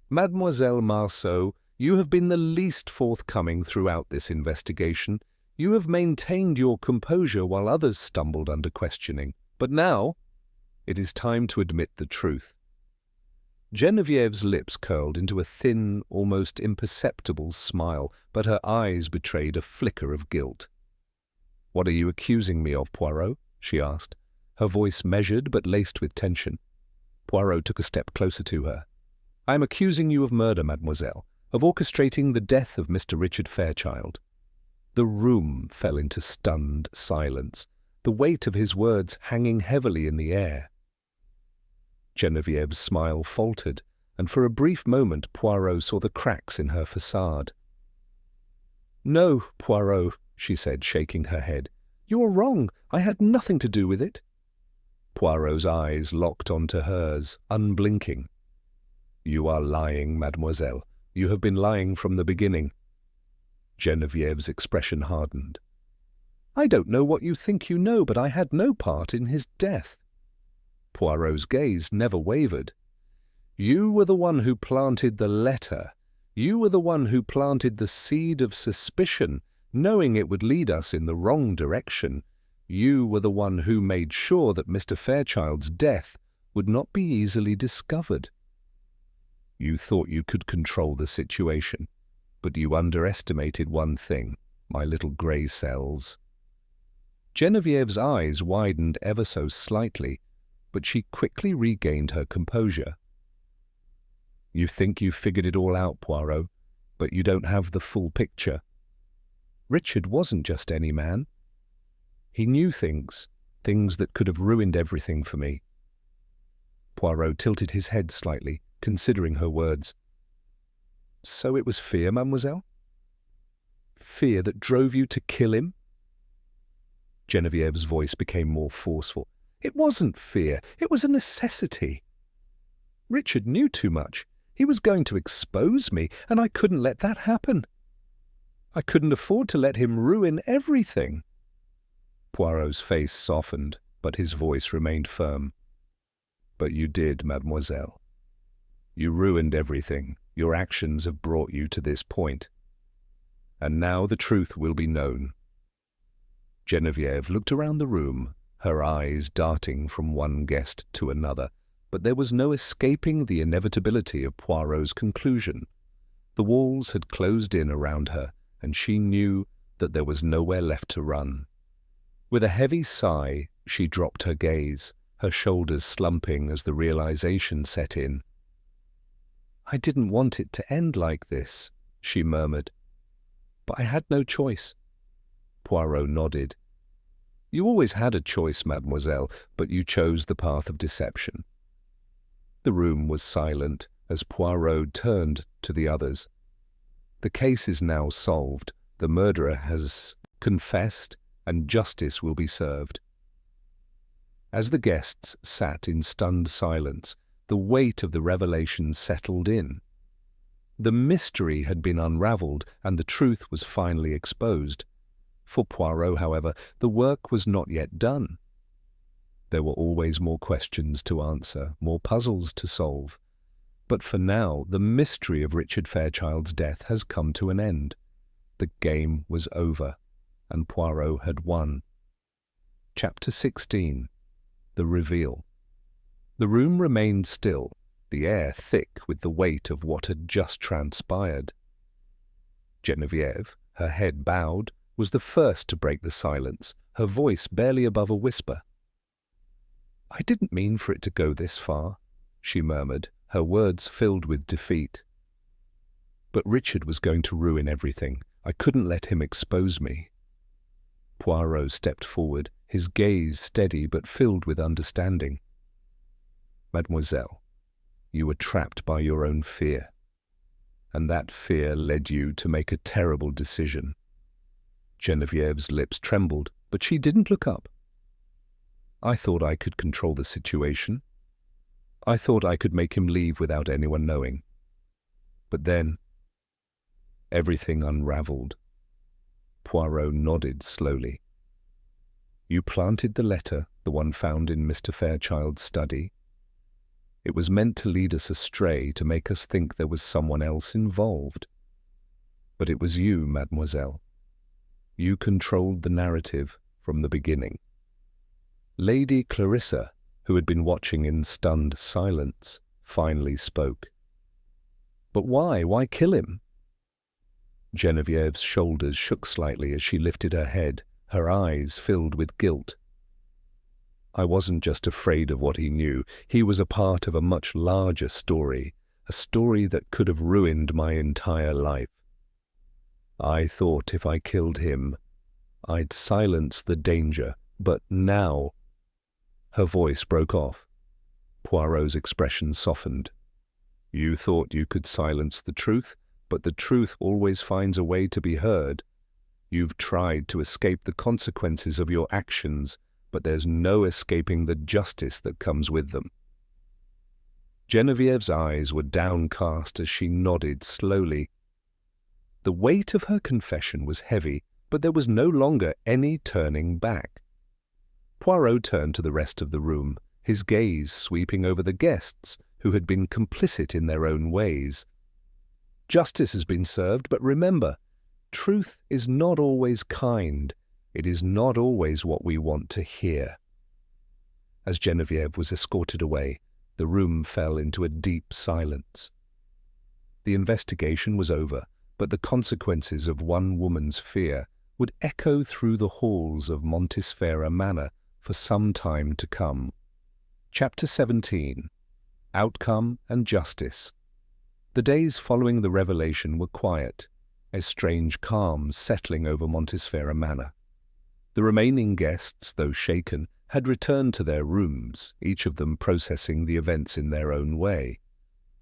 "Mademoiselle Marceau, you have been the least forthcoming throughout this investigation. You have maintained your composure while others stumbled under questioning. But now, it is time to admit the truth." Geneviève's lips curled into a thin, almost imperceptible smile, but her eyes betrayed a flicker of guilt. "What are you accusing me of, Poirot?" she asked, her voice measured but laced with tension. Poirot took a step closer to her. "I am accusing you of murder, mademoiselle, of orchestrating the death of Mr. Richard Fairchild." The room fell into stunned silence, the weight of his words hanging heavily in the air. Genevieve's smile faltered, and for a brief moment Poirot saw the cracks in her facade. "No, Poirot," she said, shaking her head. "You are wrong. I had nothing to do with it." Poirot's eyes locked onto hers, unblinking. "You are lying, mademoiselle. You have been lying from the beginning." Genevieve's expression hardened. "I don't know what you think you know, but I had no part in his death." Poirot's gaze never wavered. "You were the one who planted the letter. You were the one who planted the seed of suspicion, knowing it would lead us in the wrong direction. You were the one who made sure that Mr. Fairchild's death would not be easily discovered. You thought you could control the situation, but you underestimated one thing, my little grey cells." Genevieve's eyes widened ever so slightly, but she quickly regained her composure. "You think you've figured it all out, Poirot, but you don't have the full picture. Richard wasn't just any man. He knew things that could have ruined everything for me." Poirot tilted his head slightly, considering her words. So it was fear, mademoiselle? Fear that drove you to kill him? Genevieve's voice became more forceful. It wasn't fear, it was a necessity. Richard knew too much. He was going to expose me, and I couldn't let that happen. I couldn't afford to let him ruin everything. Poirot's face softened, but his voice remained firm. But you did, mademoiselle. You ruined everything. Your actions have brought you to this point. And now the truth will be known. Genevieve looked around the room, her eyes darting from one guest to another, but there was no escaping the inevitability of Poirot's conclusion. The walls had closed in around her, and she knew that there was nowhere left to run. With a heavy sigh, she dropped her gaze, her shoulders slumping as the realization set in. I didn't want it to end like this, she murmured. But I had no choice. Poirot nodded. You always had a choice, mademoiselle, but you chose the path of deception. The room was silent as Poirot turned to the others. The case is now solved. The murderer has confessed, and justice will be served. As the guests sat in stunned silence, the weight of the revelation settled in. The mystery had been unravelled, and the truth was finally exposed. For Poirot, however, the work was not yet done. There were always more questions to answer, more puzzles to solve. But for now, the mystery of Richard Fairchild's death has come to an end. The game was over, and Poirot had won. Chapter 16. The Reveal. The room remained still, the air thick with the weight of what had just transpired. Genevieve, her head bowed, was the first to break the silence, her voice barely above a whisper. I didn't mean for it to go this far, she murmured, her words filled with defeat. But Richard was going to ruin everything. I couldn't let him expose me. Poirot stepped forward, his gaze steady but filled with understanding. Mademoiselle, you were trapped by your own fear, and that fear led you to make a terrible decision. Genevieve's lips trembled, but she didn't look up. I thought I could control the situation. I thought I could make him leave without anyone knowing. But then, everything unravelled. Poirot nodded slowly. You planted the letter, the one found in Mr. Fairchild's study. It was meant to lead us astray, to make us think there was someone else involved. But it was you, mademoiselle. You controlled the narrative from the beginning. Lady Clarissa, who had been watching in stunned silence, finally spoke. But why? Why kill him? Genevieve's shoulders shook slightly as she lifted her head, her eyes filled with guilt. I wasn't just afraid of what he knew. He was a part of a much larger story, a story that could have ruined my entire life. I thought if I killed him, I'd silence the danger, but now... Her voice broke off. Poirot's expression softened. You thought you could silence the truth, but the truth always finds a way to be heard. You've tried to escape the consequences of your actions, but there's no escaping the justice that comes with them. Genevieve's eyes were downcast as she nodded slowly. The weight of her confession was heavy, but there was no longer any turning back. Poirot turned to the rest of the room, his gaze sweeping over the guests who had been complicit in their own ways. Justice has been served, but remember, truth is not always kind. It is not always what we want to hear. As Genevieve was escorted away, the room fell into a deep silence. The investigation was over, but the consequences of one woman's fear would echo through the halls of Montesfera Manor for some time to come. Chapter 17. Outcome and Justice. The days following the revelation were quiet, a strange calm settling over Montesfera Manor. The remaining guests, though shaken, had returned to their rooms, each of them processing the events in their own way.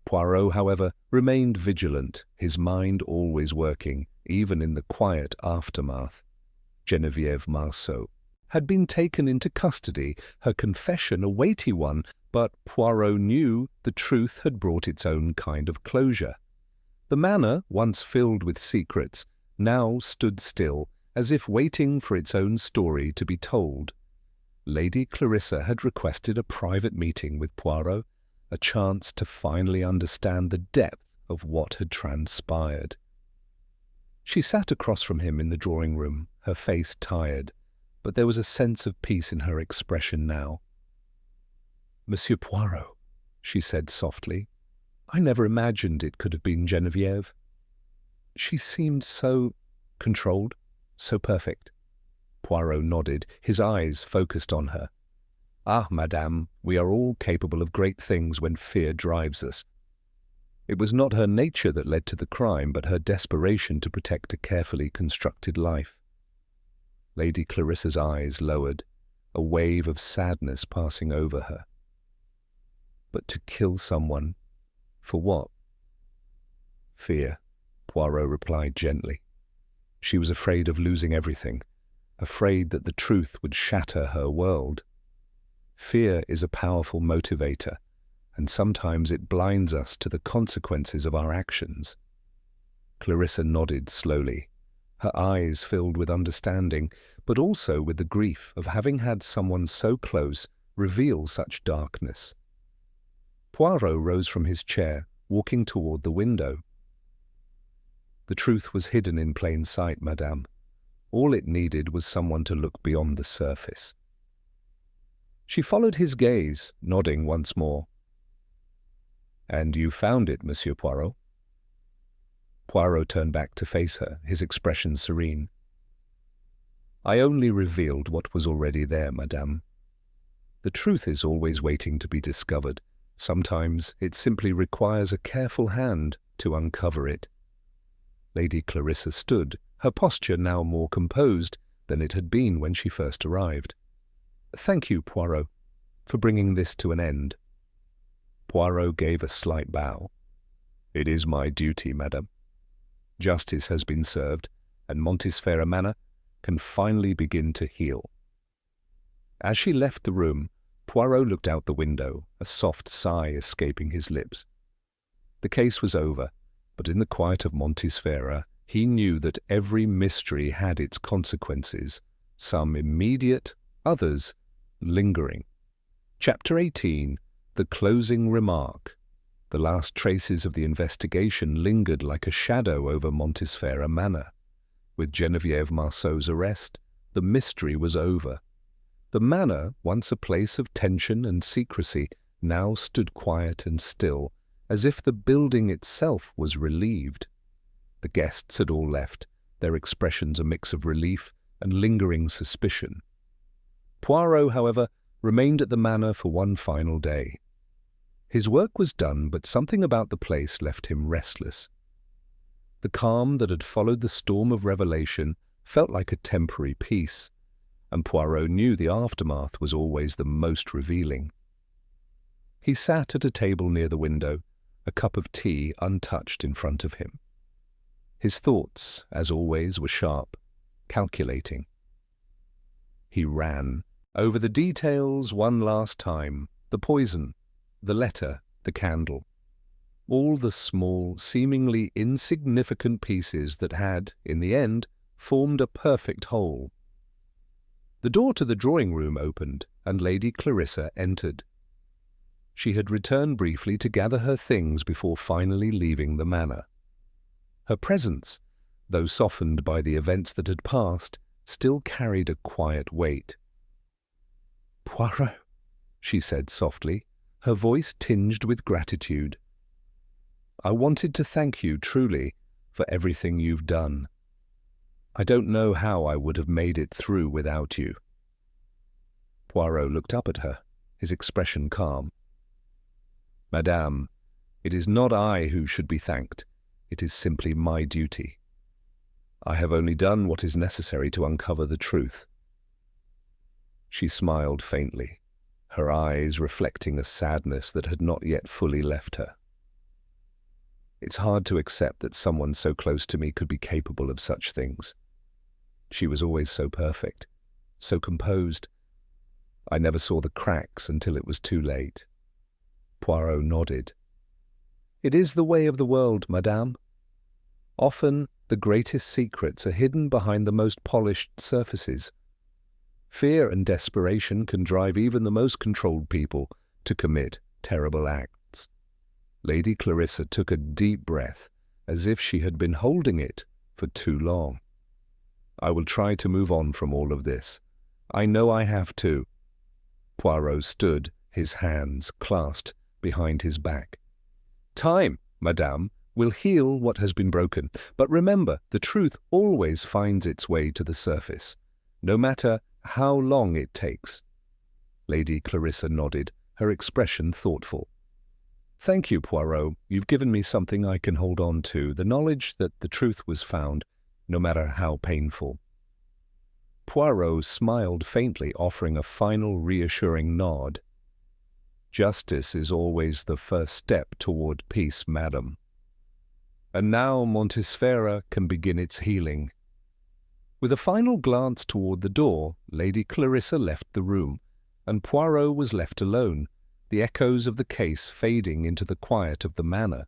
Poirot, however, remained vigilant, his mind always working, even in the quiet aftermath. Geneviève Marceau had been taken into custody, her confession a weighty one, but Poirot knew the truth had brought its own kind of closure. The manor, once filled with secrets, now stood still, as if waiting for its own story to be told. Lady Clarissa had requested a private meeting with Poirot, a chance to finally understand the depth of what had transpired. She sat across from him in the drawing-room, her face tired, but there was a sense of peace in her expression now. "Monsieur Poirot," she said softly, "I never imagined it could have been Geneviève. She seemed so controlled, so perfect." Poirot nodded, his eyes focused on her. "Ah, madame, we are all capable of great things when fear drives us. It was not her nature that led to the crime, but her desperation to protect a carefully constructed life." Lady Clarissa's eyes lowered, a wave of sadness passing over her. "But to kill someone, for what?" "Fear," Poirot replied gently. "She was afraid of losing everything, afraid that the truth would shatter her world. Fear is a powerful motivator, and sometimes it blinds us to the consequences of our actions." Clarissa nodded slowly, her eyes filled with understanding, but also with the grief of having had someone so close reveal such darkness. Poirot rose from his chair, walking toward the window. "The truth was hidden in plain sight, madame. All it needed was someone to look beyond the surface." She followed his gaze, nodding once more. "And you found it, Monsieur Poirot?" Poirot turned back to face her, his expression serene. "I only revealed what was already there, madame. The truth is always waiting to be discovered. Sometimes it simply requires a careful hand to uncover it." Lady Clarissa stood, her posture now more composed than it had been when she first arrived. "Thank you, Poirot, for bringing this to an end." Poirot gave a slight bow. "It is my duty, madame. Justice has been served, and Montesfera Manor can finally begin to heal." As she left the room, Poirot looked out the window, a soft sigh escaping his lips. The case was over, but in the quiet of Montesfera, he knew that every mystery had its consequences, some immediate, others lingering. Chapter 18. The Closing Remark. The last traces of the investigation lingered like a shadow over Montesfera Manor. With Geneviève Marceau's arrest, the mystery was over. The manor, once a place of tension and secrecy, now stood quiet and still, as if the building itself was relieved. The guests had all left, their expressions a mix of relief and lingering suspicion. Poirot, however, remained at the manor for one final day. His work was done, but something about the place left him restless. The calm that had followed the storm of revelation felt like a temporary peace, and Poirot knew the aftermath was always the most revealing. He sat at a table near the window, a cup of tea untouched in front of him. His thoughts, as always, were sharp, calculating. He ran over the details one last time: the poison, the letter, the candle. All the small, seemingly insignificant pieces that had, in the end, formed a perfect whole. The door to the drawing-room opened, and Lady Clarissa entered. She had returned briefly to gather her things before finally leaving the manor. Her presence, though softened by the events that had passed, still carried a quiet weight. "Poirot," she said softly, her voice tinged with gratitude. "I wanted to thank you, truly, for everything you've done. I don't know how I would have made it through without you." Poirot looked up at her, his expression calm. "Madame, it is not I who should be thanked. It is simply my duty. I have only done what is necessary to uncover the truth." She smiled faintly, her eyes reflecting a sadness that had not yet fully left her. It's hard to accept that someone so close to me could be capable of such things. She was always so perfect, so composed. I never saw the cracks until it was too late. Poirot nodded. It is the way of the world, madame. Often the greatest secrets are hidden behind the most polished surfaces. Fear and desperation can drive even the most controlled people to commit terrible acts. Lady Clarissa took a deep breath, as if she had been holding it for too long. I will try to move on from all of this. I know I have to. Poirot stood, his hands clasped behind his back. Time, madame, will heal what has been broken, but remember, the truth always finds its way to the surface, no matter how long it takes. Lady Clarissa nodded, her expression thoughtful. Thank you, Poirot. You've given me something I can hold on to, the knowledge that the truth was found, no matter how painful. Poirot smiled faintly, offering a final reassuring nod. Justice is always the first step toward peace, madam. And now Montesfera can begin its healing. With a final glance toward the door, Lady Clarissa left the room, and Poirot was left alone, the echoes of the case fading into the quiet of the manor.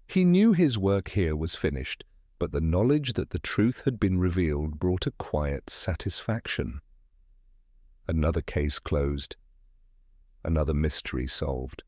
He knew his work here was finished, but the knowledge that the truth had been revealed brought a quiet satisfaction. Another case closed, another mystery solved.